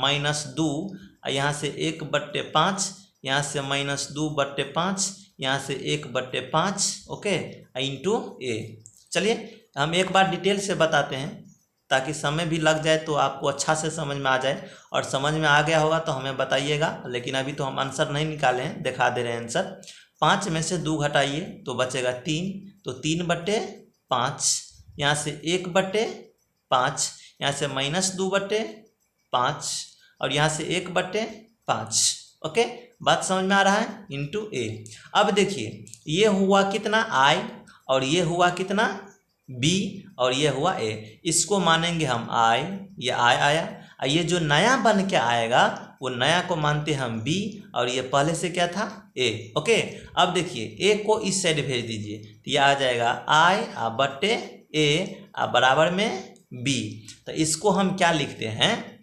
2, यहाँ से 1/5, यहाँ से -2/5, यहाँ से 1/5 ओके इंटू ए। चलिए हम एक बार डिटेल से बताते हैं ताकि समय भी लग जाए तो आपको अच्छा से समझ में आ जाए, और समझ में आ गया होगा तो हमें बताइएगा। लेकिन अभी तो हम आंसर नहीं निकाले हैं, दिखा दे रहे हैं आंसर। 5 में से 2 घटाइए तो बचेगा 3, तो 3/5, यहाँ से 1/5, यहाँ से -2/5 और यहाँ से 1/5। ओके, बात समझ में आ रहा है, इंटू ए। अब देखिए ये हुआ कितना i और ये हुआ कितना b और ये हुआ a, इसको मानेंगे हम i, ये i आया, और ये जो नया बन के आएगा वो नया को मानते हम b और ये पहले से क्या था a। ओके, अब देखिए a को इस साइड भेज दीजिए तो ये आ जाएगा i/a बराबर में b। तो इसको हम क्या लिखते हैं,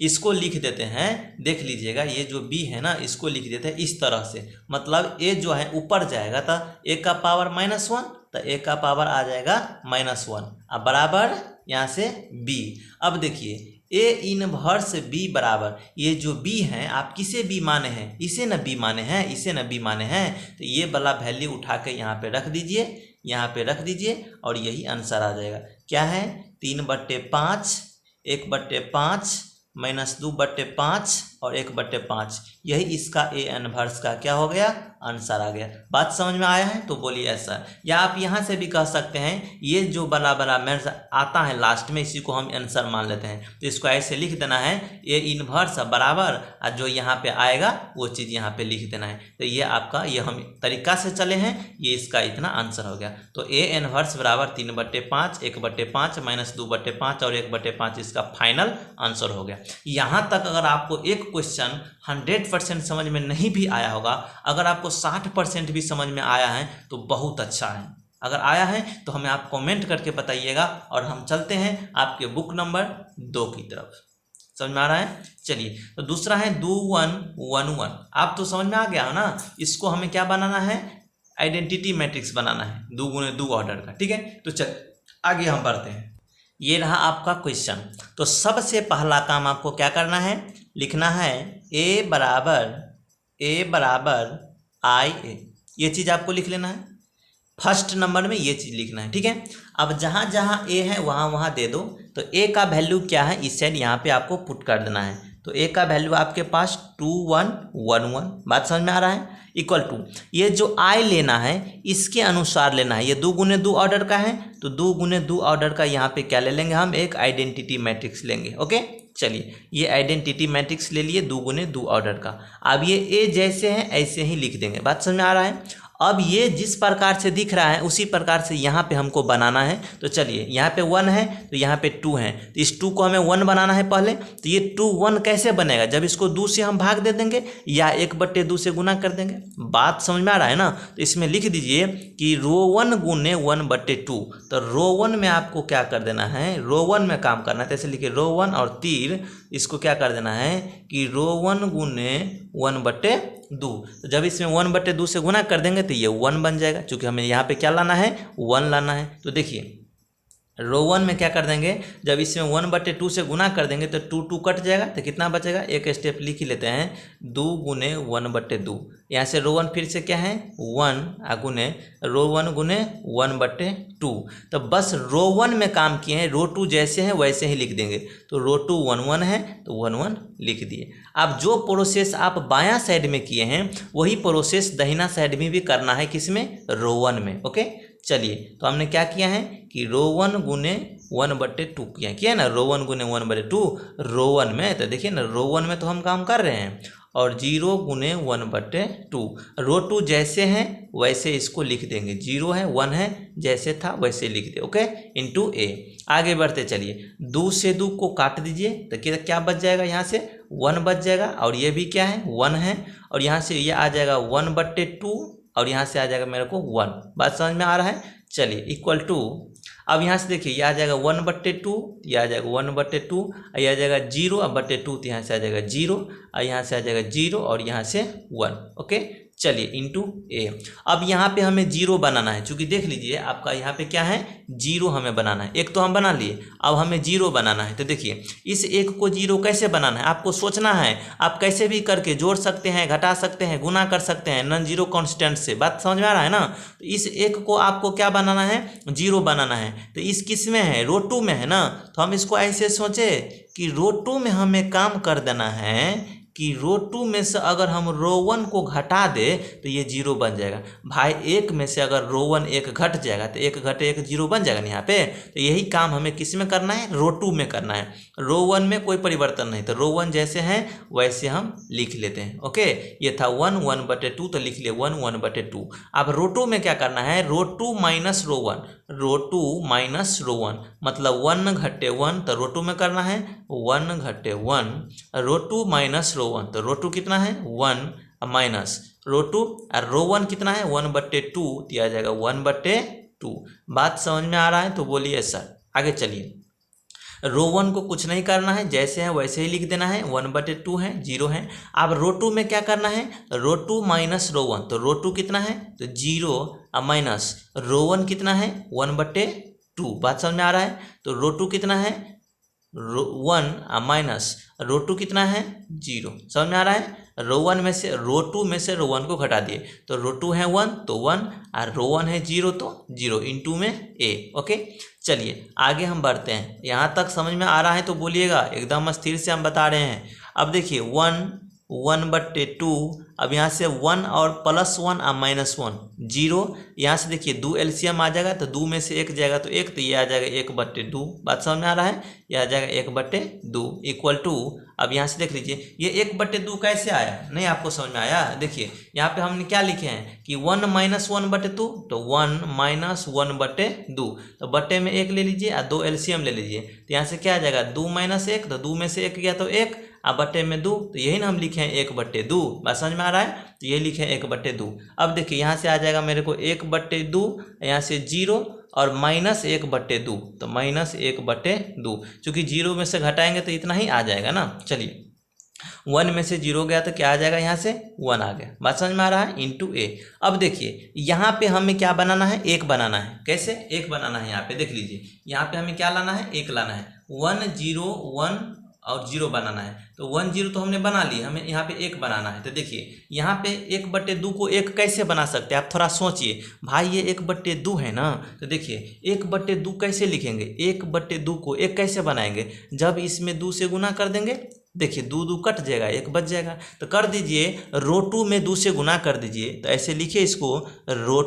इसको लिख देते हैं, देख लीजिएगा ये जो b है ना इसको लिख देते हैं इस तरह से, मतलब a जो है ऊपर जाएगा तो a का पावर -1, तो a का पावर आ जाएगा -1 अब बराबर यहाँ से b। अब देखिए a इनवर्स b बराबर, ये जो b है आप किसे b माने हैं, इसे न b माने हैं, इसे न b माने हैं, तो ये वाला वैल्यू उठा के यहाँ पे रख दीजिए, यहाँ पे रख दीजिए और यही आंसर आ जाएगा। क्या है 3/5, 1/5 -2/5 और 1/5, यही इसका a इनवर्स का क्या हो गया, आंसर आ गया। बात समझ में आया है तो बोलिए ऐसा, या आप यहाँ से भी कह सकते हैं ये जो बड़ा बड़ा मैथ्स आता है लास्ट में इसी को हम आंसर मान लेते हैं, तो इसको ऐसे लिख देना है a इनवर्स बराबर और जो यहाँ पे आएगा वो चीज़ यहाँ पे लिख देना है। तो ये आपका, ये हम तरीका से चले हैं, ये इसका इतना आंसर हो गया। तो a इनवर्स बराबर 3/5, 1/5 -2/5 और 1/5 इसका फाइनल आंसर हो गया। यहाँ तक अगर आपको एक क्वेश्चन 100% समझ में नहीं भी आया होगा, अगर आपको 60% भी समझ में आया है तो बहुत अच्छा है। अगर आया है तो हमें आप कमेंट करके बताइएगा और हम चलते हैं आपके बुक नंबर 2 की तरफ। समझ में आ रहा है, चलिए। तो दूसरा है do 1 1 1, आप तो समझ में आ गया ना, इसको हमें क्या बनाना है, आइडेंटिटी मैट्रिक्स बनाना है 2 × 2 ऑर्डर का। ठीक है, तो चल आगे हम बढ़ते हैं। ये रहा आपका क्वेश्चन। तो सबसे पहला काम आपको क्या करना है, लिखना है a बराबर i a, ये चीज़ आपको लिख लेना है। फर्स्ट नंबर में ये चीज़ लिखना है। ठीक है, अब जहाँ जहाँ a है वहाँ वहाँ दे दो। तो a का वैल्यू क्या है इस साइड यहाँ पे आपको पुट कर देना है। तो a का वैल्यू आपके पास 2 1 1 1, बात समझ में आ रहा है, इक्वल टू ये जो i लेना है इसके अनुसार लेना है। ये 2 × 2 ऑर्डर का है तो 2 × 2 ऑर्डर का यहाँ पे क्या ले लेंगे हम, एक आइडेंटिटी मैट्रिक्स लेंगे। ओके, चलिए ये आइडेंटिटी मैट्रिक्स ले लिए 2 × 2 ऑर्डर का। अब ये a जैसे हैं ऐसे ही लिख देंगे, बात समझ में आ रहा है। अब ये जिस प्रकार से दिख रहा है उसी प्रकार से यहाँ पे हमको बनाना है। तो चलिए यहाँ पे 1 है तो यहाँ पे 2 है, तो इस 2 को हमें 1 बनाना है पहले। तो ये 2 1 कैसे बनेगा, जब इसको 2 से हम भाग दे देंगे या 1/2 से गुना कर देंगे। बात समझ में आ रहा है ना, तो इसमें लिख दीजिए कि रो 1 × 1/2। तो रो 1 में आपको क्या कर देना है, रो 1 में काम करना है। तो ऐसे लिखिए रो 1 और तीर इसको क्या कर देना है कि रो 1 × 1/2। तो जब इसमें 1/2 से गुना कर देंगे तो ये 1 बन जाएगा, क्योंकि हमें यहाँ पे क्या लाना है, 1 लाना है। तो देखिए रो 1 में क्या कर देंगे, जब इसमें 1/2 से गुना कर देंगे तो 2 2 कट जाएगा, तो कितना बचेगा, एक स्टेप लिख ही लेते हैं 2 × 1/2। यहाँ से रो 1 फिर से क्या है 1 गुने रो 1 × 1/2। तो बस रो 1 में काम किए हैं, रो 2 जैसे हैं वैसे ही लिख देंगे। तो रो 2 1 1 है तो 1 1 लिख दिए। अब जो प्रोसेस आप बायां साइड में किए हैं वही प्रोसेस दाहिना साइड में भी करना है, किसमें, रो 1 में। ओके, चलिए तो हमने क्या किया है कि रो 1 × 1/2 किया है ना, रो 1 × 1/2 रो 1 में। तो देखिए ना रो 1 में तो हम काम कर रहे हैं, और 0 × 1/2 रो 2 जैसे हैं वैसे इसको लिख देंगे, 0 है 1 है जैसे था वैसे लिख दे। Okay, into a। आगे बढ़ते चलिए, 2 से 2 को काट दीजिए तो क्या बच जाएगा, यहाँ से 1 बच जाएगा, और ये भी क्या है 1 है, और यहाँ से ये आ जाएगा 1/2 और यहाँ से आ जाएगा मेरे को 1। बात समझ में आ रहा है, चलिए इक्वल टू, अब यहाँ से देखिए ये आ जाएगा 1/2, ये आ जाएगा 1/2, ये आ जाएगा 0/2, तो यहाँ से आ जाएगा 0, और यहाँ से आ जाएगा 0 और यहाँ से 1। ओके, चलिए इंटू a। अब यहाँ पे हमें 0 बनाना है, क्योंकि देख लीजिए आपका यहाँ पे क्या है 0 हमें बनाना है। एक तो हम बना लिए, अब हमें 0 बनाना है। तो देखिए इस एक को 0 कैसे बनाना है आपको सोचना है, आप कैसे भी करके जोड़ सकते हैं, घटा सकते हैं, गुना कर सकते हैं नॉन जीरो कांस्टेंट से। बात समझ में आ रहा है ना। तो इस एक को आपको क्या बनाना है, 0 बनाना है। तो इस किस में है, रो 2 में है ना। तो हम इसको ऐसे सोचे कि रो 2 में हमें काम कर देना है कि रो 2 में से अगर हम रो 1 को घटा दे तो ये 0 बन जाएगा। भाई एक में से अगर रो 1 एक घट जाएगा तो 1 घटे 1 0 बन जाएगा ना यहाँ पे। तो यही काम हमें किस में करना है, रो 2 में करना है। रो 1 में कोई परिवर्तन नहीं, तो रो 1 जैसे हैं वैसे हम लिख लेते हैं। ओके, ये था 1 1/2, तो लिख लिए 1 1/2। अब रो 2 में क्या करना है, रो 2 माइनस रो 1, रो 2 माइनस रो 1 मतलब 1 घटे 1, तो रो 2 में करना है 1 घटे 1, रो 2 माइनस रो 1, तो रो 2 कितना है 1 माइनस रो 2 और रो 1 कितना है 1/2 दिया जाएगा 1/2। बात समझ में आ रहा है तो बोलिए सर। आगे चलिए, रो 1 को कुछ नहीं करना है, जैसे है वैसे ही लिख देना है, 1/2 है 0 है। अब रो 2 में क्या करना है, रो 2 माइनस रो 1, तो रो 2 कितना है तो 0 माइनस रो 1 कितना है 1/2। बात समझ में आ रहा है, तो रो 2 कितना है 1 माइनस रो 2 कितना है 0। समझ में आ रहा है, रो 1 में से रो 2 में से रो 1 को घटा दिए, तो रो 2 है 1 तो 1 और रो 1 है 0 तो 0 इंटू में a। ओके, चलिए आगे हम बढ़ते हैं। यहाँ तक समझ में आ रहा है तो बोलिएगा, एकदम स्थिर से हम बता रहे हैं। अब देखिए 1 1/2, अब यहाँ से 1 और +1 और -1 0, यहाँ से देखिए 2 एलसीएम आ जाएगा, तो 2 में से 1 जाएगा तो 1, तो ये आ जाएगा 1/2। बात समझ में आ रहा है, यह आ जाएगा 1/2 इक्वल टू, अब यहाँ से देख लीजिए ये 1/2 कैसे आया, नहीं आपको समझ में आया। देखिए यहाँ पे हमने क्या लिखे हैं कि 1 माइनस 1/2, तो 1 माइनस 1/2, तो बट्टे में 1 ले लीजिए और 2 एलसीएम ले लीजिए, तो यहाँ से क्या आ जाएगा 2 माइनस 1, तो 2 में से 1 गया तो 1 और बट्टे में 2, तो यही ना हम लिखे हैं 1/2। बात समझ में आ रहा है, तो ये लिखे हैं 1/2। अब देखिए यहाँ से आ जाएगा मेरे को 1/2, यहाँ से 0 और -1/2, तो -1/2, चूँकि 0 में से घटाएंगे तो इतना ही आ जाएगा ना। चलिए 1 में से 0 गया तो क्या आ जाएगा, यहाँ से 1 आ गया। बात समझ में आ रहा है, इंटू a। अब देखिए यहाँ पे हमें क्या बनाना है, 1 बनाना है। कैसे 1 बनाना है, यहाँ पे देख लीजिए, यहाँ पे हमें क्या लाना है 1 लाना है, 1 0 1 और 0 बनाना है, तो 1 0 तो हमने बना ली, हमें यहाँ पे 1 बनाना है। तो देखिए यहाँ पे 1/2 को 1 कैसे बना सकते हैं, आप थोड़ा सोचिए भाई, ये 1/2 है ना, तो देखिए 1/2 कैसे लिखेंगे, 1/2 को 1 कैसे बनाएंगे, जब इसमें 2 से गुना कर देंगे, देखिए 2 2 कट जाएगा, 1 बच जाएगा, तो कर दीजिए रो 2 में 2 से गुना कर दीजिए, तो ऐसे लिखिए इसको, रो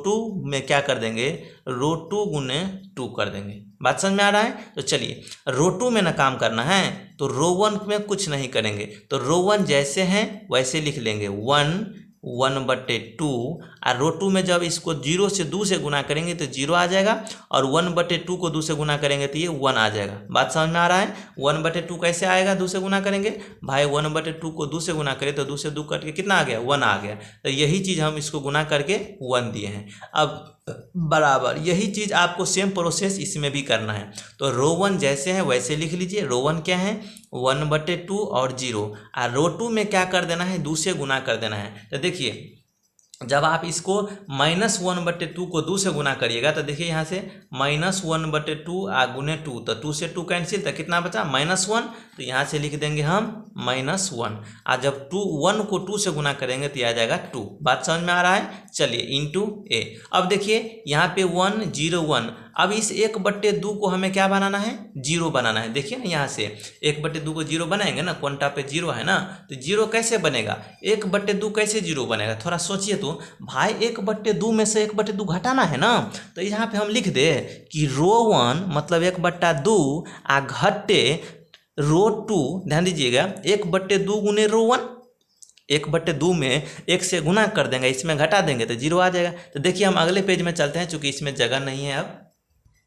2 में क्या कर देंगे, रो 2 गुने 2 कर देंगे। बात समझ में आ रहा है, तो चलिए रो 2 में ना काम करना है, तो रो 1 में कुछ नहीं करेंगे, तो रो 1 जैसे हैं वैसे लिख लेंगे 1 1/2, और रो 2 में जब इसको 0 से 2 से गुना करेंगे तो 0 आ जाएगा, और 1/2 को 2 से गुना करेंगे तो ये 1 आ जाएगा। बात समझ में आ रहा है, 1/2 कैसे आएगा 2 से गुना करेंगे, भाई 1/2 को 2 से गुना करें तो 2 से 2 कट के कितना आ गया 1 आ गया, तो यही चीज़ हम इसको गुना करके 1 दिए हैं। अब बराबर यही चीज़ आपको सेम प्रोसेस इसमें भी करना है, तो रो 1 जैसे है वैसे लिख लीजिए। रो 1 क्या है 1/2 और 0, और रो 2 में क्या कर देना है 2 से गुना कर देना है। तो देखिए जब आप इसको -1/2 को 2 से गुना करिएगा तो देखिए यहाँ से -1/2 आ गुने 2, तो 2 से 2 कैंसिल, तो कितना बचा -1, तो यहाँ से लिख देंगे हम -1, और जब 1 को 2 से गुना करेंगे तो यह आ जाएगा 2। बात समझ में आ रहा है, चलिए इंटू a। अब देखिए यहाँ पे 1 0 1, अब इस 1/2 को हमें क्या बनाना है 0 बनाना है। देखिए ना यहाँ से 1/2 को 0 बनाएंगे ना, क्वांटा पे 0 है ना, तो 0 कैसे बनेगा, 1/2 कैसे 0 बनेगा, थोड़ा सोचिए तो भाई 1/2 में से 1/2 घटाना है ना, तो यहाँ पे हम लिख दे कि रो 1 मतलब 1/2 आ घटे रो 2, ध्यान दीजिएगा 1/2 गुने रो 1, 1/2 में 1 से गुना कर देंगे, इसमें घटा देंगे तो 0 आ जाएगा। तो देखिए हम अगले पेज में चलते हैं, चूँकि इसमें जगह नहीं है। अब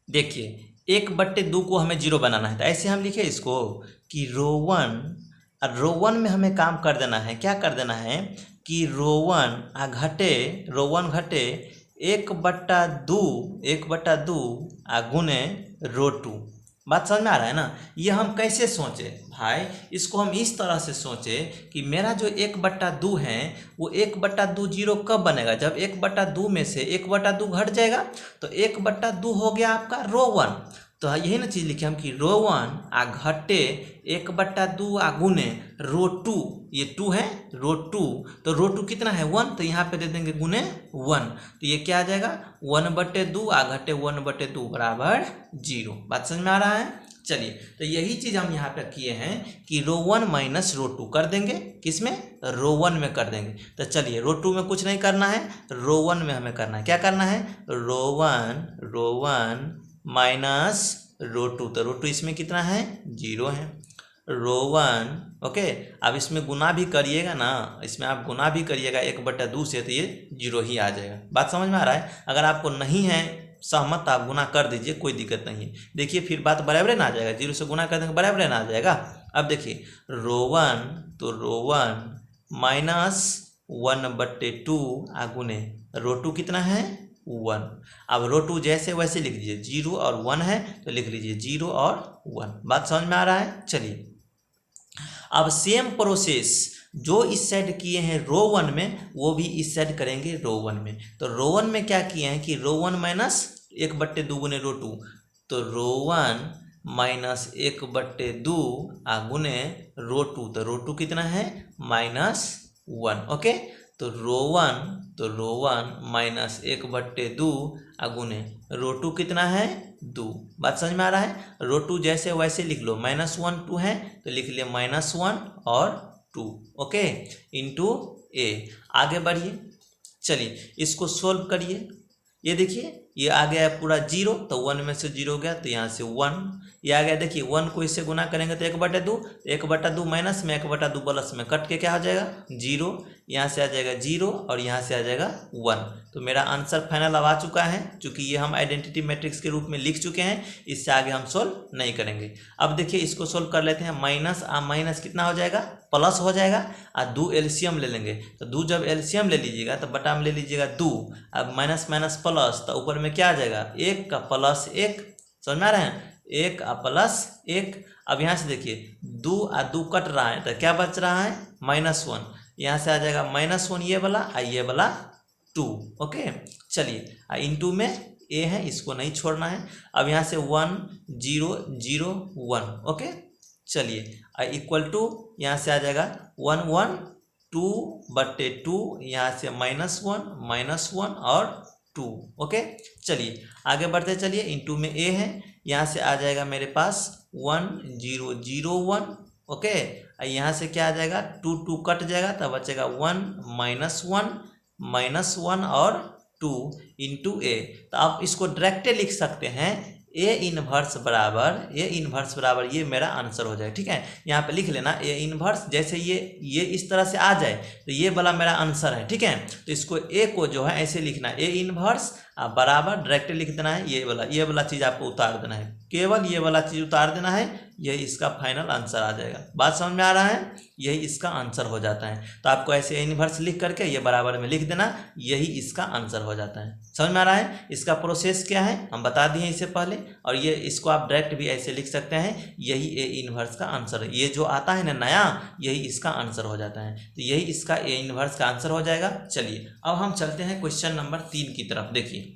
देखिए 1/2 को हमें 0 बनाना है, तो ऐसे हम लिखे इसको कि रो 1, और रो 1 में हमें काम कर देना है, क्या कर देना है कि रो 1 आ घटे 1/2 आ गुने रो 2। बात समझ में आ रहा है ना, ये हम कैसे सोचे भाई, इसको हम इस तरह से सोचे कि मेरा जो 1/2 है वो 1/2 0 कब बनेगा, जब 1/2 में से 1/2 घट जाएगा, तो 1/2 हो गया आपका रो 1। तो यही ना चीज़ लिखे हम कि रो 1 आ घटे 1/2 आ गुने रो 2, ये 2 है रो 2, तो रो 2 कितना है 1, तो यहाँ पे दे देंगे गुने 1, तो ये क्या आ जाएगा 1/2 आ घटे 1/2 बराबर 0। बात समझ में आ रहा है, चलिए, तो यही चीज़ हम यहाँ पे किए हैं कि रो 1 माइनस रो 2 कर देंगे, किसमें, रो 1 में कर देंगे। तो चलिए, रो 2 में कुछ नहीं करना है, रो 1 में हमें करना है। क्या करना है, रो 1 माइनस रो 2। तो रो 2 इसमें कितना है, 0 है। रो 1 ओके, अब इसमें गुना भी करिएगा ना, इसमें आप गुना भी करिएगा 1/2 से, तो ये 0 ही आ जाएगा। बात समझ में आ रहा है। अगर आपको नहीं है सहमत तो आप गुना कर दीजिए, कोई दिक्कत नहीं है। देखिए फिर बात बराबर ना आ जाएगा, 0 से गुना कर देंगे बराबर ना आ जाएगा। अब देखिए रो 1, तो रो 1 माइनस 1/2 आगुने रो 2 कितना है, 1। अब रो 2 जैसे वैसे लिख लीजिए, 0 और 1 है तो लिख लीजिए 0 और 1। बात समझ में आ रहा है। चलिए, अब सेम प्रोसेस जो इस साइड किए हैं रो 1 में, वो भी इस साइड करेंगे रो 1 में। तो रो 1 में क्या किए हैं कि रो 1 माइनस 1/2 गुने रो 2, तो रो 1 माइनस 1/2 गुने रो 2, तो रो 2 कितना है, -1। ओके, तो रो 1 माइनस 1/2 गुने रो 2 कितना है, 2। बात समझ में आ रहा है। रो 2 जैसे वैसे लिख लो, -1 2 है तो लिख लिए -1 और 2 ओके इंटू ए। आगे बढ़िए, चलिए इसको सोल्व करिए। ये देखिए ये आ गया पूरा 0, तो 1 में से 0 गया तो यहाँ से 1 ये आ गया। देखिए 1 को इससे गुना करेंगे तो 1/2, 1/2 माइनस में 1/2 प्लस में कट के क्या हो जाएगा, 0। यहाँ से आ जाएगा 0 और यहाँ से आ जाएगा 1। तो मेरा आंसर फाइनल अब आ चुका है, चूँकि ये हम आइडेंटिटी मैट्रिक्स के रूप में लिख चुके हैं, इससे आगे हम सोल्व नहीं करेंगे। अब देखिए इसको सोल्व कर लेते हैं। माइनस माइनस कितना हो जाएगा, प्लस हो जाएगा, और 2 एलसीएम ले लेंगे। तो 2 जब एलसीएम ले लीजिएगा तो बटा में ले लीजिएगा 2। अब माइनस माइनस प्लस, तो ऊपर में क्या आ जाएगा, 1 का प्लस 1। समझ में आ रहे हैं, 1 का प्लस 1। अब यहाँ से देखिए 2 और 2 कट रहा है तो क्या बच रहा है, -1। यहाँ से आ जाएगा -1 ये वाला और ये वाला 2 ओके। चलिए इंटू में ए है, इसको नहीं छोड़ना है। अब यहाँ से 1 0 0 1 ओके। चलिए इक्वल टू यहाँ से आ जाएगा 1 1 2/2, यहाँ से -1 और 2 ओके। चलिए आगे बढ़ते चलिए, इंटू में ए है, यहाँ से आ जाएगा मेरे पास 1 0 0 1 ओके। यहाँ से क्या आ जाएगा, 2 2 कट जाएगा तब बचेगा 1 -1 और 2 इंटू ए। तो आप इसको डायरेक्ट लिख सकते हैं, ए इनवर्स बराबर ये मेरा आंसर हो जाए। ठीक है, यहाँ पे लिख लेना ए इनवर्स, जैसे ये इस तरह से आ जाए तो ये वाला मेरा आंसर है। ठीक है, तो इसको ए को जो है ऐसे लिखना है, ए इनवर्स बराबर डायरेक्ट लिख देना है, ये वाला चीज़ आपको उतार देना है, केवल ये वाला चीज़ उतार देना है, यही इसका फाइनल आंसर आ जाएगा। बात समझ में आ रहा है, यही इसका आंसर हो जाता है। तो आपको ऐसे ए इनवर्स लिख करके ये बराबर में लिख देना, यही इसका आंसर हो जाता है। समझ में आ रहा है। इसका प्रोसेस क्या है हम बता दिए इससे पहले, और ये इसको आप डायरेक्ट भी ऐसे लिख सकते हैं, यही ए इनवर्स का आंसर है। ये जो आता है ना नया, यही इसका आंसर हो जाता है। तो यही इसका ए इनवर्स का आंसर हो जाएगा। चलिए अब हम चलते हैं क्वेश्चन नंबर 3 की तरफ। देखिए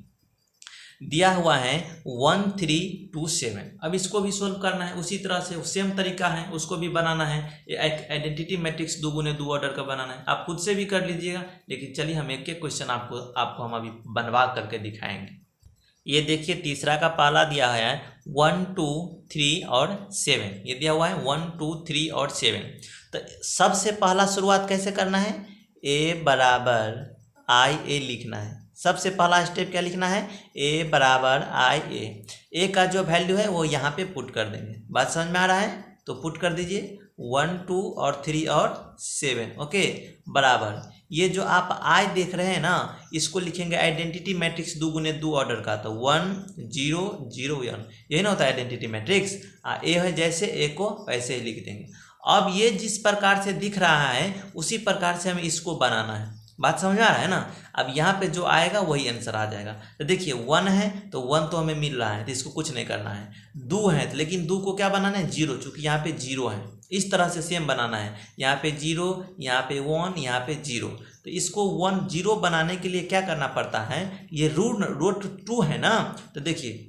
दिया हुआ है 1 3 2 7। अब इसको भी सोल्व करना है, उसी तरह से सेम तरीका है, उसको भी बनाना है। एक आइडेंटिटी मैट्रिक्स 2 गुने 2 ऑर्डर का बनाना है, आप खुद से भी कर लीजिएगा, लेकिन चलिए हम एक एक क्वेश्चन आपको हम अभी बनवा करके दिखाएंगे। ये देखिए तीसरा का पाला दिया है 1 2 3 और 7। ये दिया हुआ है 1 2 3 और 7। तो सबसे पहला शुरुआत कैसे करना है, ए बराबर आई ए लिखना है। सबसे पहला स्टेप क्या लिखना है, ए बराबर आई ए का जो वैल्यू है वो यहाँ पे पुट कर देंगे। बात समझ में आ रहा है, तो पुट कर दीजिए 1 2 और 3 और 7 ओके। बराबर ये जो आप आई देख रहे हैं ना, इसको लिखेंगे आइडेंटिटी मैट्रिक्स 2 गुने 2 ऑर्डर का, तो 1 0 0 1, यही ना होता है आइडेंटिटी मैट्रिक्स। ए है जैसे, ए को वैसे ही लिख देंगे। अब ये जिस प्रकार से दिख रहा है उसी प्रकार से हमें इसको बनाना है। बात समझ में आ रहा है ना। अब यहाँ पे जो आएगा वही आंसर आ जाएगा। तो देखिए 1 है तो 1 तो हमें मिल रहा है, तो इसको कुछ नहीं करना है। 2 है तो, लेकिन 2 को क्या बनाना है, 0, चूँकि यहाँ पे 0 है। इस तरह से सेम बनाना है, यहाँ पे 0, यहाँ पे 1, यहाँ पे 0। तो इसको 1 0 बनाने के लिए क्या करना पड़ता है, ये रूट 2 है ना। तो देखिए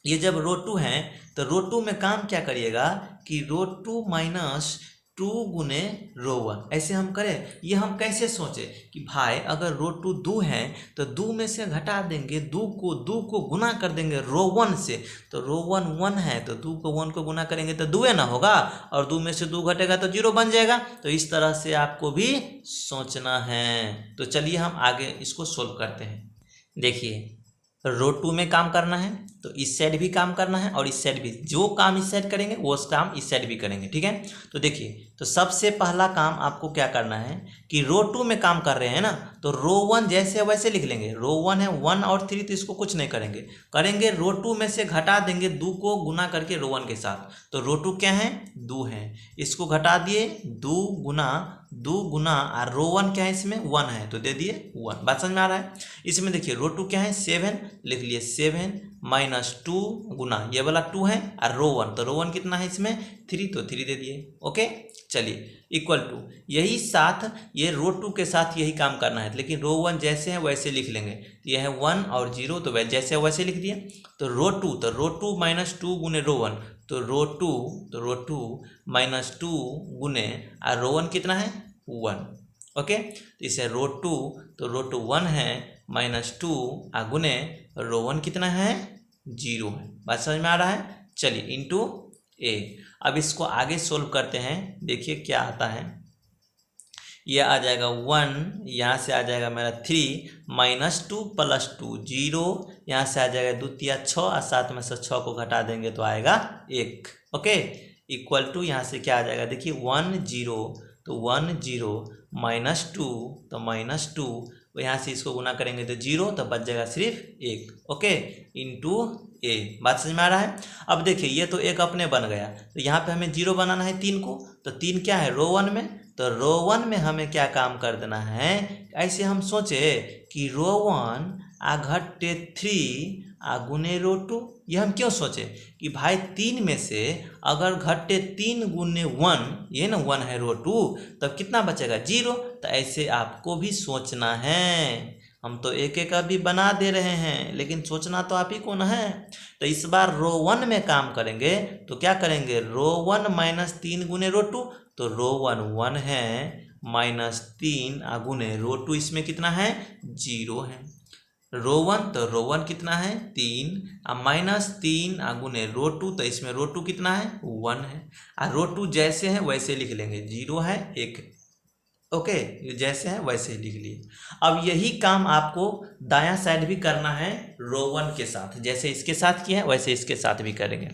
ये जब रो 2 है तो रो 2 में काम क्या करिएगा कि रो 2 माइनस 2 गुने रो 1 ऐसे हम करें। ये हम कैसे सोचे कि भाई अगर रो 2 2 है तो 2 में से घटा देंगे, 2 को गुना कर देंगे रो 1 से, तो रो 1 1 है तो 2 को 1 को गुना करेंगे तो 2 ना होगा, और 2 में से 2 घटेगा तो 0 बन जाएगा। तो इस तरह से आपको भी सोचना है। तो चलिए हम आगे इसको सोल्व करते हैं। देखिए रो 2 में काम करना है तो इस साइड भी काम करना है और इस साइड भी, जो काम इस साइड करेंगे वो काम इस साइड भी करेंगे, ठीक है। तो देखिए तो सबसे पहला काम आपको क्या करना है कि रो 2 में काम कर रहे हैं ना, तो रो 1 जैसे वैसे लिख लेंगे। रो 1 है 1 और 3 तो इसको कुछ नहीं करेंगे रो 2 में से घटा देंगे 2 को गुना करके रो 1 के साथ। तो रो 2 क्या है 2 है, इसको घटा दिए 2 गुना और रो 1 क्या है इसमें 1 है तो दे दिए 1। बात समझ में आ रहा है। इसमें देखिए रो 2 क्या है 7 लिख लिए 7 माइनस 2 गुना ये वाला 2 है और रो 1, तो रो 1 कितना है इसमें 3 तो 3 दे दिए। ओके चलिए इक्वल टू यही साथ ये रो 2 के साथ यही काम करना है, लेकिन रो 1 जैसे है वैसे लिख लेंगे। तो यह है 1 और 0 तो जैसे वैसे लिख दिए। तो रो 2 माइनस 2 गुने रो 1, तो रो 2 माइनस 2 गुने और रो 1 कितना है 1। ओके तो इसे रो 2 तो रो 2 1 है माइनस 2 गुने रो 1 कितना है 0 है। बात समझ में आ रहा है। चलिए इंटू ए। अब इसको आगे सोल्व करते हैं। देखिए क्या आता है, यह आ जाएगा 1, यहाँ से आ जाएगा मेरा 3 माइनस 2 प्लस 2 0, यहाँ से आ जाएगा 2 3 6 और 7 में से 6 को घटा देंगे तो आएगा 1। ओके इक्वल टू यहाँ से क्या आ जाएगा देखिए 1 0 तो 1 0 माइनस 2 तो माइनस 2, यहाँ से इसको गुना करेंगे तो 0 तो बच जाएगा सिर्फ 1। ओके इंटू ए। बात समझ में आ रहा है। अब देखिए ये तो एक अपने बन गया, तो यहाँ पे हमें 0 बनाना है 3 को, तो 3 क्या है रो 1 में, तो रो 1 में हमें क्या काम कर देना है, ऐसे हम सोचे कि रो 1 घटे 3 गुने रो 2। ये हम क्यों सोचे कि भाई 3 में से अगर घटे 3 गुने 1, ये ना 1 है रो 2, तब कितना बचेगा 0। तो ऐसे आपको भी सोचना है। हम तो एक एक अभी बना दे रहे हैं, लेकिन सोचना तो आप ही को ना है। तो इस बार रो 1 में काम करेंगे तो क्या करेंगे रो 1 माइनस 3 गुने रो 2, तो रो 1 1 है माइनस 3 गुने रो 2 इसमें कितना है 0 है। रो 1 तो रो 1 कितना है 3 माइनस 3 गुने रो 2, तो इसमें रो 2 कितना है 1 है, और रो 2 जैसे है वैसे लिख लेंगे 0 है 1। ओके जैसे है वैसे ही लिख लिए। अब यही काम आपको दायां साइड भी करना है रो 1 के साथ, जैसे इसके साथ किया है वैसे इसके साथ भी करेंगे।